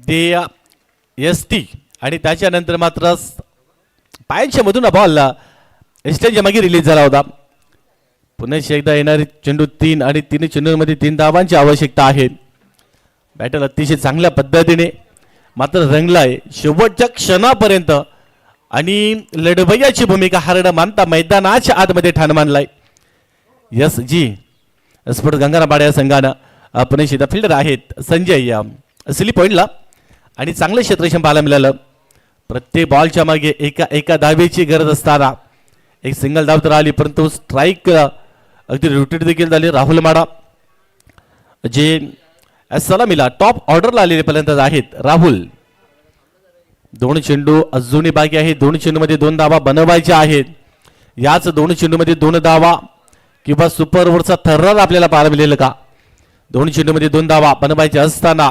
Speaker 1: ते ST आणि त्याच्यानंतर मात्र पायांच्या मधून बॉल एस्टनच्या मागे रिलीज झाला होता. पुन्हा एकदा येणारे चेंडू 3 आणि 3 चेंडूंमध्ये 3 धावांची आवश्यकता आहे. बॅटर अतिशय चांगल्या पद्धतीने मात्र रंगलाय शेवटच्या क्षणापर्यंत आणि लढवय्याची भूमिका हारडं मानता मैदानाच्या आतमध्ये ठाण मानलाय. SG स्पोर्ट गंगारामवाडा या संघानं पुणे शेदा फिल्डर आहेत संजय स्लिप पॉईंटला आणि चांगलं क्षेत्ररक्षण पाहायला मिळालं. प्रत्येक बॉलच्या मागे एका धावेची गरज असताना एक सिंगल धाव तर आली, परंतु स्ट्राईक अगदी रोटेट देखील झाली. राहुल माडा जे सलामीला टॉप ऑर्डरला आलेले फलंदाज आहेत. राहुल 2 चेंडू अजूनही बाकी आहे. 2 चेंडूमध्ये 2 धावा बनवायच्या आहेत. याच 2 चेंडूमध्ये 2 धावा किंवा सुपर ओव्हरचा थर्रार आपल्याला पाहायला मिळेल का? 2 चेंडूमध्ये 2 धावा बनवायच्या असताना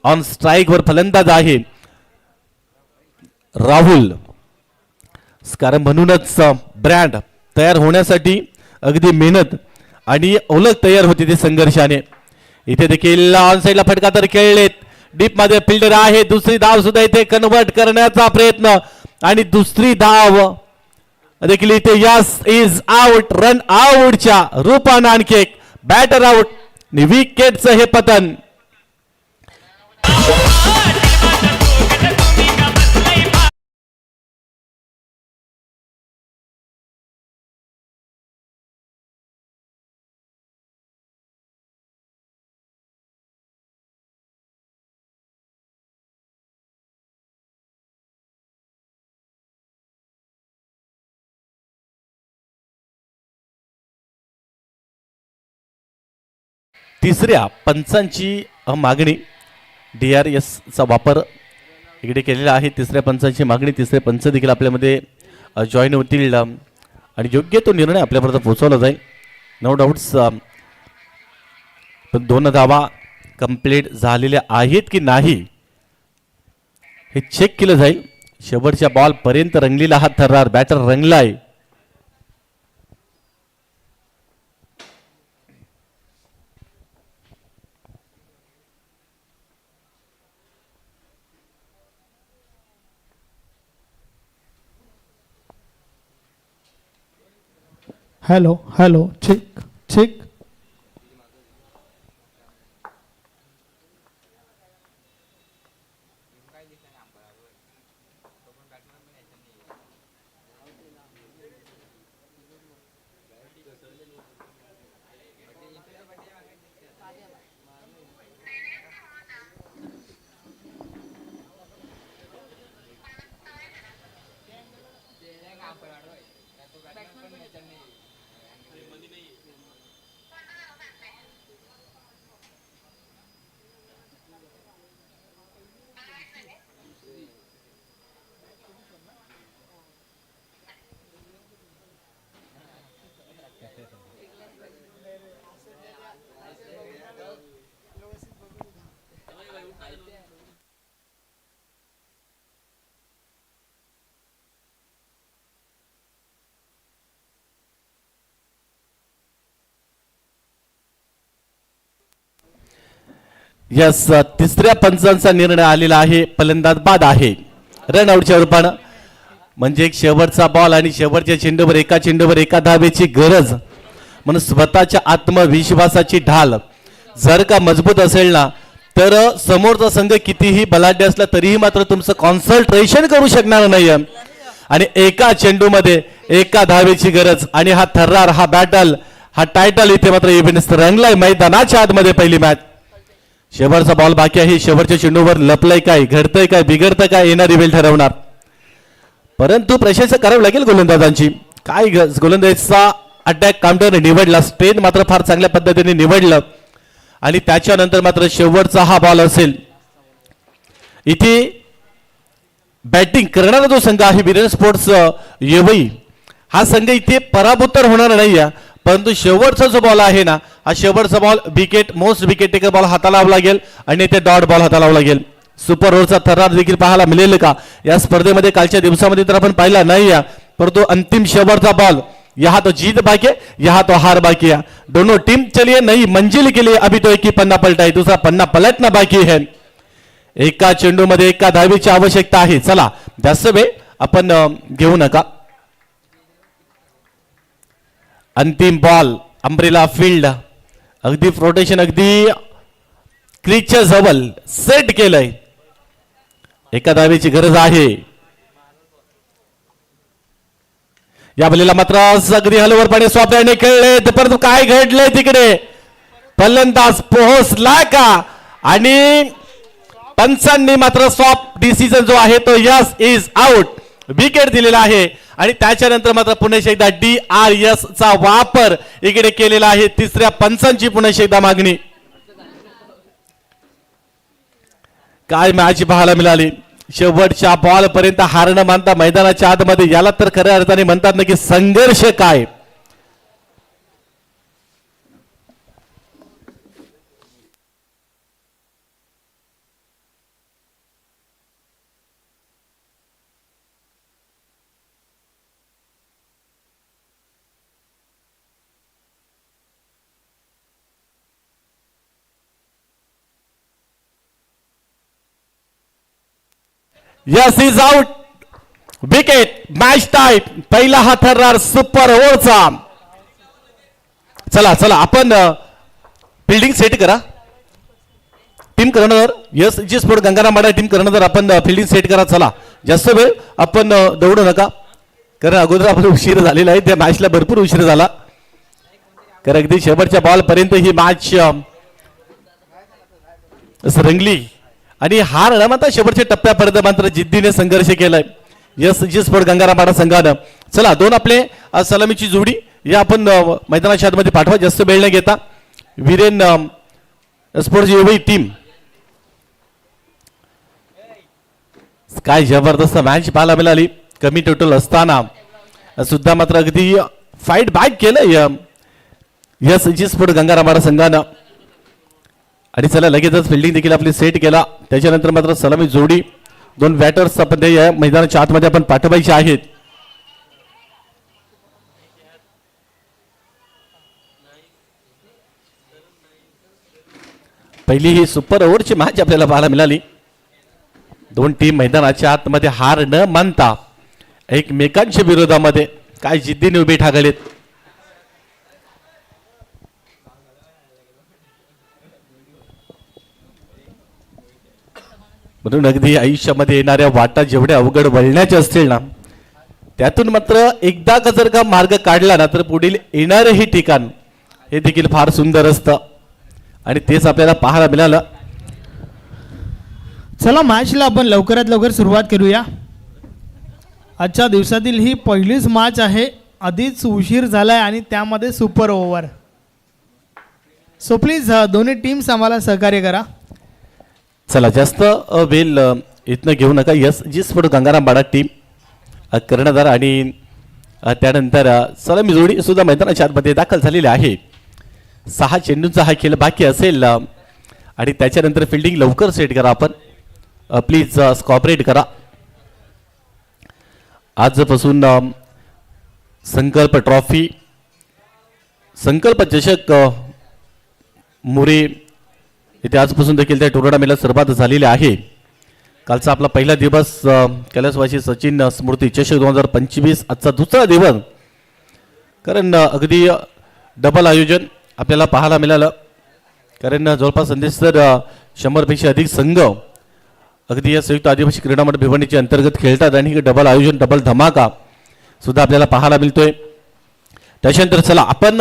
Speaker 1: ऑन स्ट्राईक वर फलंदाज आहे राहुल. कारण म्हणूनच ब्रँड तयार होण्यासाठी अगदी मेहनत आणि ओळख तयार होती ते संघर्षाने. इथे देखील ऑन साईडला फटका तर खेळलेत. डीप मध्ये फिल्डर आहे. दुसरी धाव सुद्धा इथे कन्वर्ट करण्याचा प्रयत्न आणि दुसरी धाव देखील इथे यस इज आउट. रन आउटच्या रूपानं आणखी एक बॅटर आउट. विकेटचं हे पतन. तिसऱ्या पंचांची मागणी DRS चा वापर इकडे केलेला आहे. तिसऱ्या पंचांची मागणी. तिसरे पंच देखील आपल्यामध्ये जॉईन होतील आणि योग्य तो निर्णय आपल्यापर्यंत पोहोचवला जाईल. No doubts. पण 2 धावा कंप्लीट झालेल्या आहेत की नाही हे चेक केलं जाईल. शेवटच्या बॉल पर्यंत रंगलेला हा थर्रार. बॅटर रंगलाय.
Speaker 2: Hello check check.
Speaker 1: यस. तिसऱ्या पंचांचा निर्णय आलेला आहे. फलंदाज बाद आहे रन आउटच्या रूपानं. म्हणजे एक शेवटचा बॉल आणि शेवटच्या चेंडूवर एका धावेची गरज. म्हणून स्वतःच्या आत्मविश्वासाची ढाल जर का मजबूत असेल ना तर समोरचा संघ कितीही बलाढ्य असला तरीही मात्र तुमचं कॉन्सन्ट्रेशन करू शकणार नाही. आणि एका चेंडूमध्ये एका धावेची गरज आणि हा थर्रार, हा बॅटल, हा टायटल इथे मात्र इव्हेंट रंगलाय मैदानाच्या आतमध्ये. पहिली मॅच. शेवटचा बॉल बाकी आहे. शेवटच्या चेंडूवर लपलंय काय, घडतंय काय, बिघडतंय काय येणारी वेळ ठरवणार. परंतु प्रशंसा करावी लागेल गोलंदाजांची. काय गोलंदाजीचा अटॅक काउंटर निवडला. स्ट्रेन मात्र फार चांगल्या पद्धतीने निवडलं. आणि त्याच्यानंतर मात्र शेवटचा हा बॉल असेल. इथे बॅटिंग करणारा जो संघ आहे विरेन स्पोर्ट्स येवई, हा संघ इथे पराभूत तर होणार नाही. परंतु शेवटचा जो बॉल आहे ना, हा शेवटचा ball wicket, most wicket taker ball हाताळावा लागेल आणि ते डॉट बॉल हाताळावा लागेल. सुपर ओव्हरचा थरार देखील पाहायला मिळेल का या स्पर्धेमध्ये? कालच्या दिवसामध्ये तर आपण पाहिला नाही. परंतु अंतिम शेवटचा बॉल, यहाँ तो जीत बाकी है, यहाँ तो हार बाकी है. दोनों टीम चलिए नई मंजिल के लिए. अभी तो एक ही पन्ना पलटा है, दूसरा पन्ना पलटना बाकी है. एका चेंडूमध्ये एका धावेची आवश्यकता आहे. चला जास्त वेळ आपण घेऊ नका. अंतिम बॉल, अंब्रेला फील्ड, अगदी फ्लोटेशन, अगदी क्रीजच्या जवळ सेट केलंय. एका धावेची गरज आहे. या बलीला मात्र अगदी हलवर पाणी स्वतःने खेळले. परंतु काय घडले तिकडे? फलंदाज पोहोचला का? आणि पंचांनी मात्र सॉफ्ट डिसिजन जो आहे तो यस इज आउट विकेट दिलेला आहे आणि त्याच्यानंतर मात्र पुन्हा एकदा DRS चा वापर इकडे केलेला आहे. तिसऱ्या पंचांची पुन्हा एकदा मागणी. काय मॅच पाहायला मिळाली. शेवटच्या बॉल पर्यंत हार न मानता मैदानाच्या आतमध्ये याला तर खऱ्या अर्थाने म्हणतात ना की संघर्ष काय. Yes is out wicket. Match tight. पहिला हा ठरणार सुपर ओव्हरचा. चला चला आपण फिल्डिंग सेट करा. टीम कर्णधार यस जी स्पोर्ट गंगाराम माडा टीम कर्णधार आपण फिल्डिंग सेट करा. चला जास्त वेळ आपण दौडू नका कारण अगोदर आपण उशीर झालेला आहे. त्या मॅचला भरपूर उशीर झाला कारण अगदी शेवटच्या बॉल पर्यंत ही मॅच रंगली आणि हार न मात्र शेवटच्या टप्प्यापर्यंत मात्र जिद्दीने संघर्ष केलाय यस जी स्पोर्ट गंगाराम माडा संघानं. चला दोन आपले सलामीची जोडी या आपण मैदानाच्या आतमध्ये पाठवा जास्त वेळ न घेता. वीरेन स्पोर्ट्स युवी टीम. काय जबरदस्त मॅच पाहायला मिळाली. कमी टोटल असताना सुद्धा मात्र अगदी फाईट बॅक केलं यस जी स्पोर्ट गंगाराम माडा संघानं. आणि चला लगेचच फिल्डिंग देखील आपली सेट केला. त्याच्यानंतर मात्र सलामी जोडी दोन बॅटर्स आपण या मैदानाच्या आतमध्ये आपण पाठवायचे आहेत. पहिली ही सुपर ओव्हरची मॅच आपल्याला पाहायला मिळाली. दोन टीम मैदानाच्या आतमध्ये हार न मानता एकमेकांच्या विरोधामध्ये काय जिद्दीने उभे ठाकलेत. म्हणून अगदी आयुष्यामध्ये येणाऱ्या वाटा जेवढ्या अवघड वळण्याच्या असतील ना त्यातून मात्र एकदा का जर का मार्ग काढला ना तर पुढील येणारही ठिकाण हे देखील फार सुंदर असतं आणि तेच आपल्याला पाहायला मिळालं.
Speaker 2: चला मॅचला आपण लवकरात लवकर सुरुवात करूया. आजच्या दिवसातील ही पहिलीच मॅच आहे. आधीच उशीर झालाय आणि त्यामध्ये सुपर ओव्हर. सो प्लीज दोन्ही टीम्स आम्हाला सहकार्य करा.
Speaker 1: चला जास्त वेळ इथनं घेऊ नका. यस जी स्पोर्ट गंगाराम बाडा टीम कर्णधार आणि त्यानंतर सलामी जोडी सुद्धा मैदानाच्या आतमध्ये दाखल झालेली आहे. 6 चेंडूंचा हा खेळ बाकी असेल आणि त्याच्यानंतर फिल्डिंग लवकर सेट करा. आपण प्लीज कॉपरेट करा. आजपासून संकल्प ट्रॉफी संकल्प चषक मोरे इथे आजपासून देखील त्या टुर्नामेंटला सुरुवात झालेली आहे. कालचा आपला पहिला दिवस कैलासवासी सचिन स्मृती चषक 2025 आजचा दुसरा दिवस कारण अगदी डबल आयोजन आपल्याला पाहायला मिळालं कारण जवळपास संदेश तर 100पेक्षा अधिक संघ अगदी या संयुक्त आदिवासी क्रीडा मंडळ भिवंडीच्या अंतर्गत खेळतात आणि डबल आयोजन डबल धमाका सुद्धा आपल्याला पाहायला मिळतोय. त्याच्यानंतर चला आपण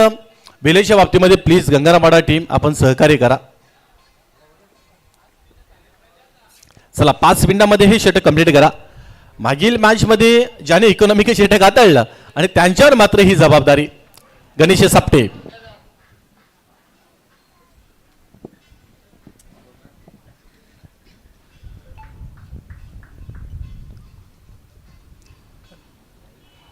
Speaker 1: वेळेच्या बाबतीमध्ये प्लीज गंगारामाडा टीम आपण सहकार्य करा. चला 5 मिनिटांमध्ये हे षटक कंप्लीट करा. मागील मॅच मध्ये ज्याने इकॉनॉमिक षटक हाताळलं आणि त्यांच्यावर मात्र ही जबाबदारी गणेश सापटे.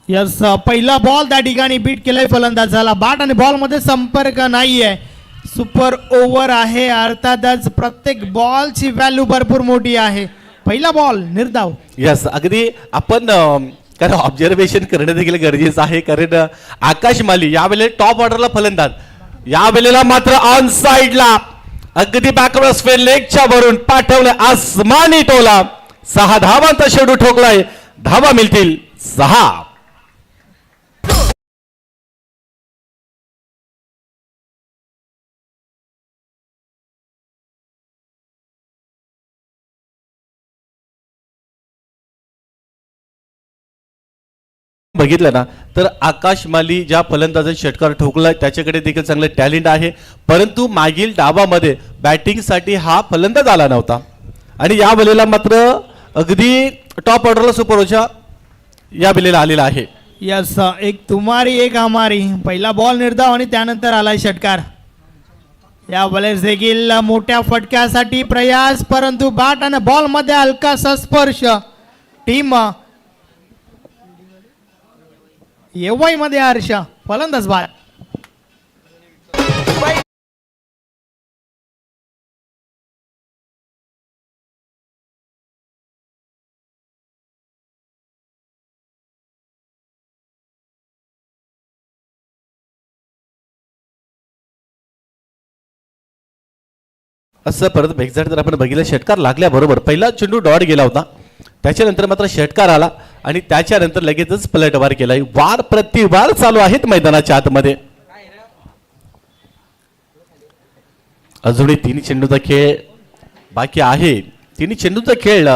Speaker 2: यस पहिला बॉल त्या ठिकाणी बीट केलाय फलंदाजाला. बॅट आणि बॉल मध्ये संपर्क नाहीये. सुपर ओव्हर आहे अर्थातच प्रत्येक बॉलची व्हॅल्यू भरपूर मोठी आहे. पहिला बॉल निर्धाव.
Speaker 1: यस अगदी आपण कारण ऑब्झर्वेशन करणं देखील गरजेचं आहे कारण आकाश माली यावेळेला टॉप ऑर्डरला फलंदाज यावेळेला मात्र ऑन साइडला अगदी बॅकवर्ड स्पेन लेगच्या वरून पाठवलं आसमानी टोला. 6 धावांचा शेडू ठोकलाय. धावा मिळतील 6. बघितलं ना तर आकाश माली ज्या फलंदाजाचा षटकार ठोकलाय त्याच्याकडे देखील चांगलं टॅलेंट आहे परंतु मागील डावामध्ये बॅटिंगसाठी हा फलंदाज आला नव्हता आणि या वेळेला मात्र अगदी टॉप ऑर्डरला सुपर ओव्हरच्या या वेळेला आलेला आहे.
Speaker 2: यस, एक तुम्हारी एक हमारी, पहिला बॉल निर्धाव आणि त्यानंतर आलाय षटकार. या वेळेस देखील मोठ्या फटक्यासाठी प्रयास, परंतु बॅट आणि बॉल मध्ये हलकासा स्पर्श. टीम येवई मध्ये हर्ष, फलंदाज बाद.
Speaker 1: असं परत एक्झॅक्ट जर आपण बघितलं षटकार लागल्याबरोबर पहिला चेंडू डॉट गेला होता, त्याच्यानंतर मात्र षटकार आला आणि त्याच्यानंतर लगेचच पलटवार केला. वार प्रतिवार चालू आहेत मैदानाच्या आतमध्ये. अजूनही तिन्ही चेंडूचा खेळ बाकी आहे. तिन्ही चेंडूचा खेळ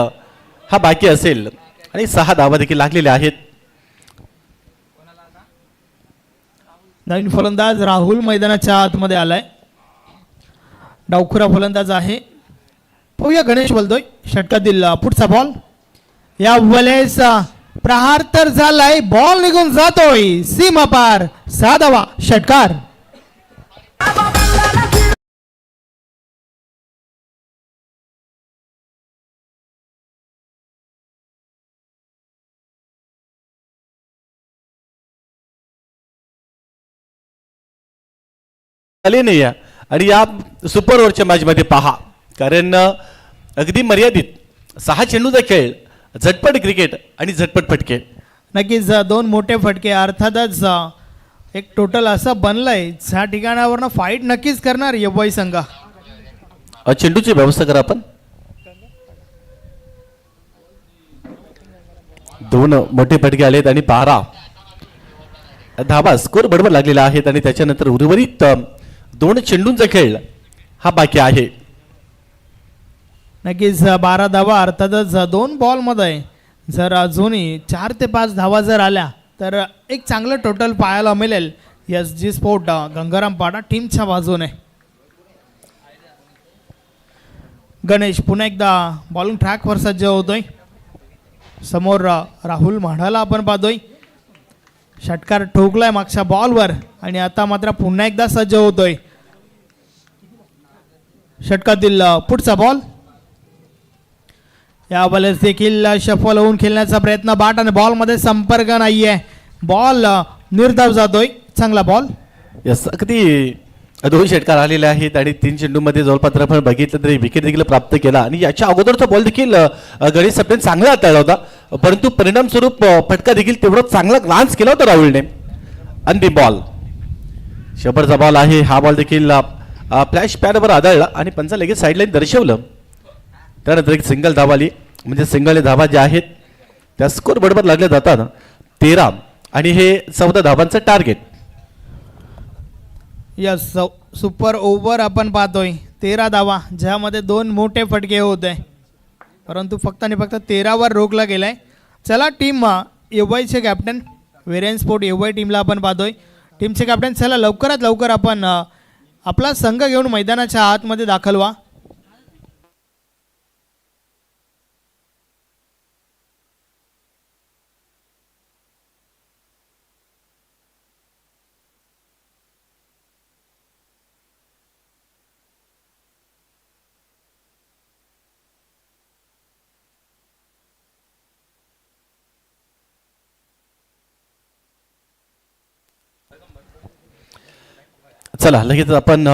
Speaker 1: हा बाकी असेल आणि 6 धावा देखील लागलेल्या आहेत.
Speaker 2: नवीन फलंदाज राहुल मैदानाच्या आतमध्ये आलाय. डावखुरा फलंदाज आहे. पाहूया गणेश बोलतोय षटकातील पुढचा बॉल. या वेळेस प्रहार तर झालाय, बॉल निघून जातोय सीमा पार. 6 धावा, षटकार.
Speaker 1: आले नाही आहे. आणि या सुपर ओव्हरच्या मॅचमध्ये पहा, कारण अगदी मर्यादित 6 चेंडूचा खेळ, झटपट क्रिकेट आणि झटपट फटके.
Speaker 2: नक्कीच 2 मोठे फटके, अर्थातच एक टोटल असं बनलंय ज्या ठिकाणावरनं फाईट नक्कीच करणार येवई संघ.
Speaker 1: चेंडूची व्यवस्था करा आपण. 2 मोठे फटके आलेत आणि 12 धावा स्कोर बरोबर लागलेला आहेत आणि त्याच्यानंतर उर्वरित 2 चेंडूंचा खेळ हा बाकी आहे.
Speaker 2: नक्कीच 12 धावा, अर्थातच 2 बॉलमध्ये जर अजूनही 4 ते 5 धावा जर आल्या तर एक चांगलं टोटल पाहायला मिळेल एस जी स्पोर्ट गंगाराम पाडा टीमच्या बाजूने. गणेश पुन्हा एकदा बॉलिंग ट्रॅकवर सज्ज होतोय. समोर राहुल म्हाडाला आपण पाहतोय. षटकार ठोकलाय मागच्या बॉलवर आणि आता मात्र पुन्हा एकदा सज्ज होतोय. षटकातील पुढचा बॉल. या वेळेस देखील शफल होऊन खेळण्याचा प्रयत्न, बॅट आणि बॉल मध्ये संपर्क नाहीये. बॉल निर्धाव जातोय, चांगला बॉल.
Speaker 1: यस, अगदी 2 षटकार आलेले आहेत आणि 3 चेंडूमध्ये जवळपास आपण बघितलं तरी विकेट देखील प्राप्त केला आणि याच्या अगोदरचा बॉल देखील गणेश सप्टेन चांगला हाताळला होता, परंतु परिणाम स्वरूप फटका देखील तेवढा चांगला ग्लान्स केला होता राहुलने. अंतिम बॉल, शेवटचा बॉल आहे. हा बॉल देखील फ्लॅश पॅडवर आदळला आणि पंचा लगेच साईडलाईन दर्शवलं. त्यानंतर एक सिंगल धावा आली, म्हणजे सिंगल धावा ज्या आहेत त्या स्कोर बरोबर लागल्या जातात 13 आणि हे 14 धावांचं टार्गेट.
Speaker 2: यस, सुपर ओव्हर आपण पाहतोय. 13 धावा, ज्यामध्ये 2 मोठे फटके होते, परंतु फक्त आणि फक्त 13वर रोखला गेलाय. चला टीम येवईचे कॅप्टन वेरेन स्पोर्ट येवई टीमला आपण पाहतोय. टीमचे कॅप्टन, चला लवकरात लवकर आपण आपला संघ घेऊन मैदानाच्या आतमध्ये दाखल व्हा.
Speaker 1: चला लगेच आपण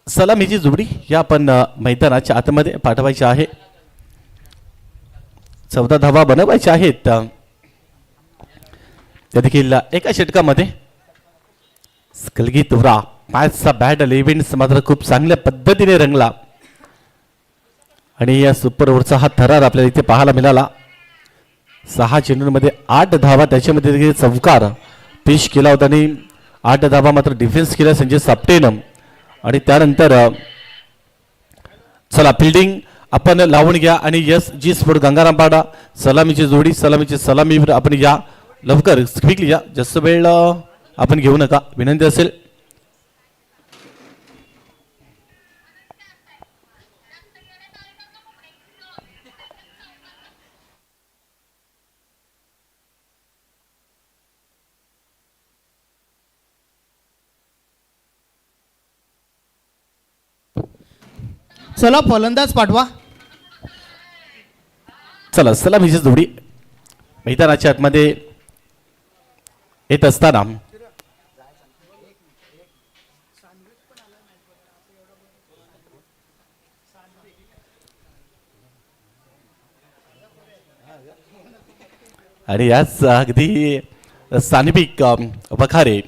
Speaker 1: सलामीची जुबडी या आपण मैदानाच्या आतमध्ये पाठवायची आहे. 14 धावा बनवायच्या आहेत. त्या देखील एका षटकामध्ये स्कलगी तुरा मॅचचा बॅट इव्हेंट्स मात्र खूप चांगल्या पद्धतीने रंगला आणि या सुपर ओव्हरचा हा थरार आपल्याला इथे पाहायला मिळाला. 6 चेंडूंमध्ये 8 धावा, त्याच्यामध्ये देखील चौकार पेश केला होता आणि 8 धावा मात्र डिफेन्स केला संजय सापटेनं. आणि त्यानंतर चला फिल्डिंग आपण लावून घ्या आणि यस जी स्पोर्ट गंगारामपाडा सलामीची जोडी, सलामीची सलामीवर आपण या लवकर क्विकली या, जास्त वेळ आपण घेऊ नका, विनंती असेल.
Speaker 2: चला फलंदाज पाठवा.
Speaker 1: चला सलामीची जोडी मैदानाच्या आतमध्ये येत असताना आणि याच अगदी सान्विक वखारे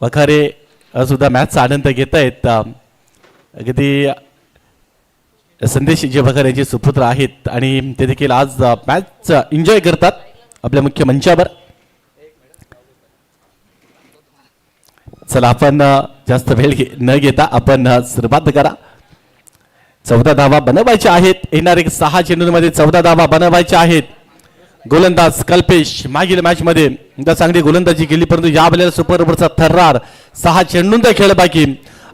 Speaker 1: वखारे सुद्धा मॅचचा आनंद घेत आहेत. अगदी संदेश जे वखारे यांचे सुपुत्र आहेत आणि ते देखील आज मॅच एन्जॉय करतात आपल्या मुख्य मंचावर. चला आपण जास्त वेळ न घेता आपण सुरुवात करा. 14 धावा बनवायच्या आहेत. येणारे 6 चेंडूंमध्ये 14 धावा बनवायच्या आहेत. गोलंदाज कल्पेश मागील मॅच मध्ये चांगली गोलंदाजी केली, परंतु या वेळेला सुपर ओव्हरचा थर्रार 6 चेंडूंचा खेळ बाकी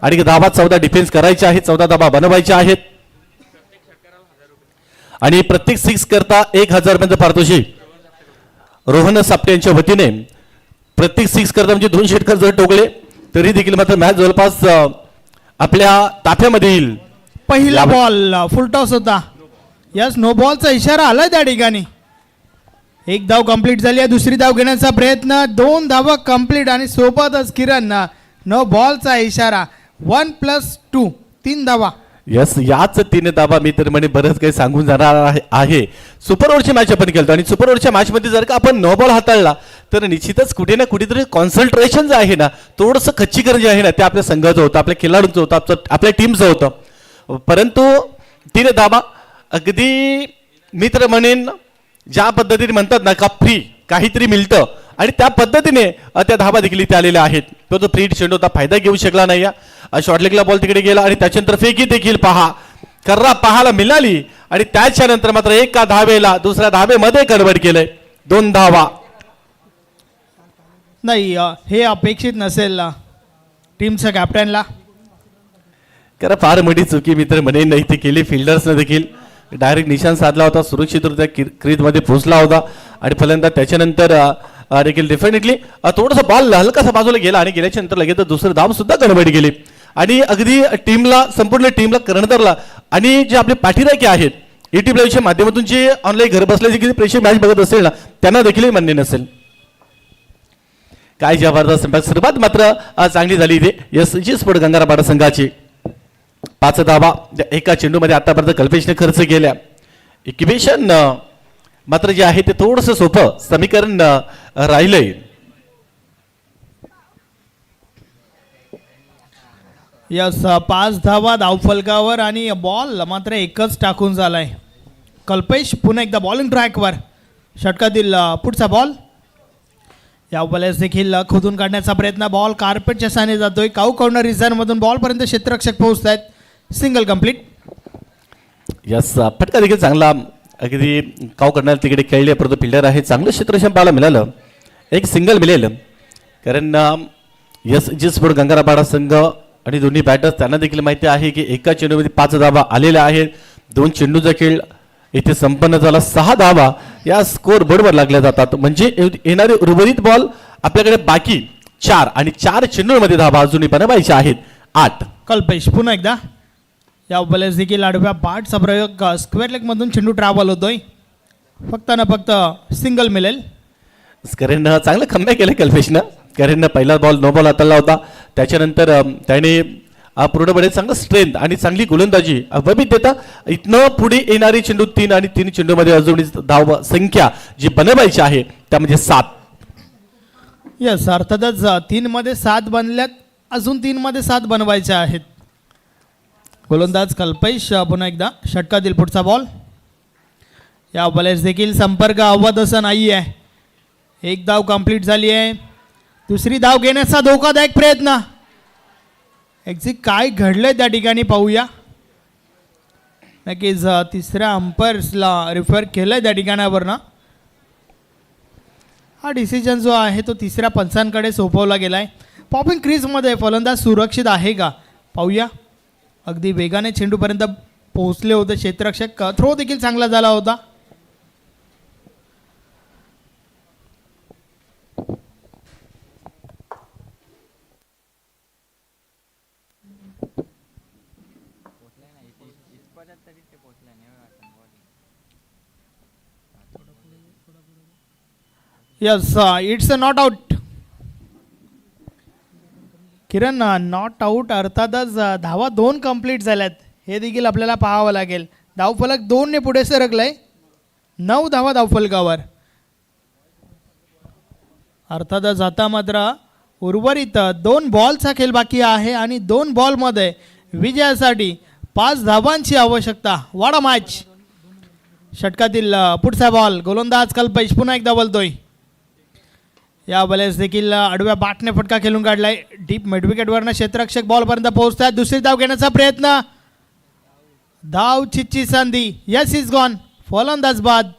Speaker 1: आणि धावा 14 डिफेन्स करायचे आहेत. 14 धावा बनवायच्या आहेत आणि प्रत्येक 6 करता 1000 रुपयांचं पारितोषिक रोहन सापटे यांच्या वतीने. प्रत्येक 6 करता म्हणजे 2 षटकार जर टोकले तरी देखील मात्र मॅच जवळपास आपल्या ताफ्यामध्ये येईल.
Speaker 2: पहिला बॉल फुल टॉस होता. यस, नो बॉलचा इशारा आलाय त्या ठिकाणी. एक धाव कंप्लीट झाली आहे. दुसरी धाव घेण्याचा प्रयत्न. 2 धावा कंप्लीट आणि सोबतच किरण नो बॉलचा इशारा. 1+2 3 धावा.
Speaker 1: यस, याच 3 धावा मी तर म्हणे बरंच काही सांगून जाणार आहे. सुपर ओव्हरची मॅच आपण खेळतो आणि सुपर ओव्हरच्या मॅच मध्ये जर का आपण नो बॉल हाताळला तर निश्चितच कुठे ना कुठेतरी कॉन्सन्ट्रेशन जे आहे ना, थोडंसं खच्चीकरण जे आहे ना, ते आपल्या संघाचं होतं, आपल्या खेळाडूंचं होतं, आपल्या टीमचं होतं. परंतु 3 धावा अगदी मी तर म्हणेन ज्या पद्धतीने म्हणतात ना का फ्री काहीतरी मिळतं आणि त्या पद्धतीने त्या धावा देखील इथे आलेल्या आहेत. तो फ्री चेंडू होता, फायदा घेऊ शकला नाही. शॉर्टलेगला बॉल तिकडे गेला आणि त्याच्यानंतर फेकी देखील कर्रा पाहायला मिळाली आणि त्याच्यानंतर मात्र एका धावेला दुसऱ्या धावेमध्ये कन्वर्ट केलंय. 2 धावा.
Speaker 2: नाही, हे अपेक्षित नसेल टीमच्या कॅप्टनला.
Speaker 1: खरं फार मोठी चुकी मित्र म्हणे नाही ती केली. फिल्डर्सने देखील डायरेक्ट निशाण साधला होता, सुरक्षितरित्या क्रीजमध्ये पोहोचला होता आणि फलंदाज त्याच्यानंतर देखील डेफिनेटली थोडासा बॉल हलकासा बाजूला गेला आणि गेल्याच्या नंतर लगेच दुसरं धाव सुद्धा कन्वर्ट केली आणि अगदी टीमला संपूर्ण टीमला कर्णधारला आणि जे आपले पाठीराखे आहेत ET लाईव्हच्या माध्यमातून जे ऑनलाईन घर बसल्याची किती प्रेक्षक मॅच बघत असेल ना, त्यांना देखील मान्य नसेल. काय जबरदस्त सुरुवात मात्र चांगली झाली इथे SG स्पोर्ट गंगारापाडा संघाची. 5 धावा एका चेंडूमध्ये आतापर्यंत कल्पेशने खर्च केल्या. इक्वेशन मात्र जे आहे ते थोडंसं सोपं समीकरण राहिलंय.
Speaker 2: यस, 5 धावा धावफलकावर आणि बॉल मात्र एकच टाकून झालाय. कल्पेश पुन्हा एकदा बॉलिंग ट्रॅकवर. षटकातील पुढचा बॉल या वेळेस देखील खोदून काढण्याचा प्रयत्न. बॉल कार्पेटच्या साने जातोय. काऊ कॉर्नर रिझर्व्हमधून बॉलपर्यंत क्षेत्ररक्षक पोहोचत आहेत. Single complete.
Speaker 1: यस, फटका देखील चांगला अगदी काव करण्याला तिकडे खेळले, परंतु फिल्डर आहे चांगलं क्षेत्ररक्षण पाहायला मिळालं. एक सिंगल मिळेल कारण SG स्पोर्ट गंगारापाडा संघ आणि दोन्ही बॅटर्स त्यांना देखील माहिती आहे की एका चेंडूमध्ये 5 धावा आलेल्या आहेत. 2 चेंडूचा खेळ इथे संपन्न झाला. 6 धावा या स्कोर बोर्डवर लागल्या जातात. म्हणजे येणारे उर्वरित बॉल आपल्याकडे बाकी 4 आणि 4 चेंडूंमध्ये धावा अजूनही बनवायच्या आहेत. 8.
Speaker 2: कल्पेश पुन्हा एकदा या वेळेस देखील आडव्या पाठचा प्रयोग. स्क्वेअर लेग मधून चेंडू ट्रॅव्हल होतोय. फक्त ना फक्त सिंगल मिळेल.
Speaker 1: कारण चांगलं कमबॅक केलं कल्पेशनं. कारण पहिला बॉल नो बॉल हाताळला होता, त्याच्यानंतर त्याने पूर्णपणे चांगलं स्ट्रेंथ आणि चांगली गोलंदाजी वैविध्यता इथनं पुढे येणारी चेंडू 3 आणि 3 चेंडूमध्ये अजून धाव संख्या जी बनवायची आहे त्यामध्ये 7.
Speaker 2: यस, अर्थातच 3 मध्ये 7 बनल्यात. अजून 3 मध्ये 7 बनवायच्या आहेत. गोलंदाज कल्पेश पुन्हा एकदा. षटकातील पुढचा बॉल या वेळेस देखील संपर्क अवध असं नाही आहे. एक धाव कंप्लीट झाली आहे. दुसरी धाव घेण्याचा धोकादायक प्रयत्न. एक्झॅक्ट काय घडलंय त्या ठिकाणी पाहूया. नक्कीच तिसऱ्या अंपायर्सला रिफर केलंय त्या ठिकाणावरनं. हा डिसिजन जो आहे तो तिसऱ्या पंचांकडे सोपवला गेलाय. पॉपिंग क्रीजमध्ये फलंदाज सुरक्षित आहे का पाहूया. अगदी वेगाने चेंडूपर्यंत पोहोचले होते क्षेत्ररक्षक. थ्रो देखील चांगला झाला होता. Yes it's a not out. Kiran, not out अर्थातच धावा 2 कंप्लीट झाल्यात, हे देखील आपल्याला पाहावं लागेल. धावफलक 2 ने पुढे सरकलंय. 9 धावा धावफलकावर. अर्थातच आता मात्र उर्वरित 2 बॉलचा खेळ बाकी आहे आणि 2 बॉलमध्ये विजयासाठी 5 धावांची आवश्यकता. What a match. षटकातील पुढचा बॉल गोलंदाज कल्पेश पुन्हा एकदा बोलतोय. या वेळेस देखील आडव्या बॅटने फटका खेळून काढलाय. डीप मिड विकेटवरनं क्षेत्ररक्षक बॉलपर्यंत पोहोचतात. दुसरी धाव घेण्याचा प्रयत्न. धाव चिच्ची संधी. Yes is gone. फलंदाज बाद.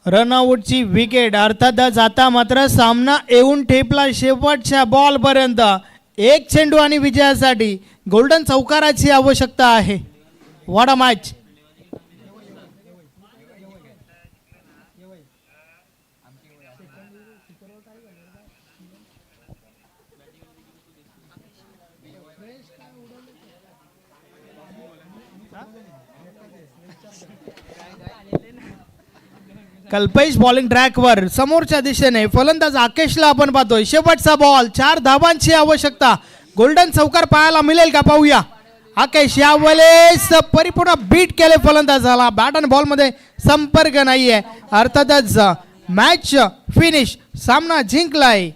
Speaker 2: रनआउटची विकेट. अर्थातच आता मात्र सामना येऊन ठेपला शेवटच्या बॉलपर्यंत. 1 चेंडू आणि विजयासाठी गोल्डन चौकाराची आवश्यकता आहे. What a match. Kalpesh bowling ट्रॅकवर समोरच्या दिशेने. फलंदाज आकेशला आपण पाहतोय. शेवटचा बॉल. 4 धावांची आवश्यकता. गोल्डन चौकार पाहायला मिळेल का पाहूया. आकेश यावेळेस परिपूर्ण बीट केले फलंदाजाला. बॅट आणि बॉलमध्ये संपर्क नाहीये. अर्थातच मॅच फिनिश. सामना जिंकलाय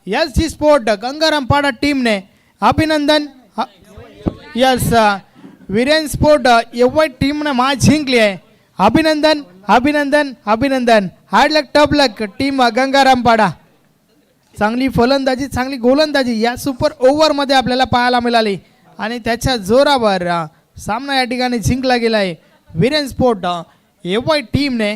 Speaker 2: एस जी स्पोर्ट गंगारामपाडा टीमने. अभिनंदन. यस वीरेन स्पोर्ट एवढी टीमने मॅच जिंकली आहे. अभिनंदन अभिनंदन अभिनंदन. हार्ड लक टफ लक टीम गंगारामपाडा. चांगली फलंदाजी चांगली गोलंदाजी या सुपर ओव्हरमध्ये आपल्याला पाहायला मिळाली आणि त्याच्या जोरावर सामना या ठिकाणी जिंकला गेला आहे. वीरेन स्पोर्ट एवढी टीमने.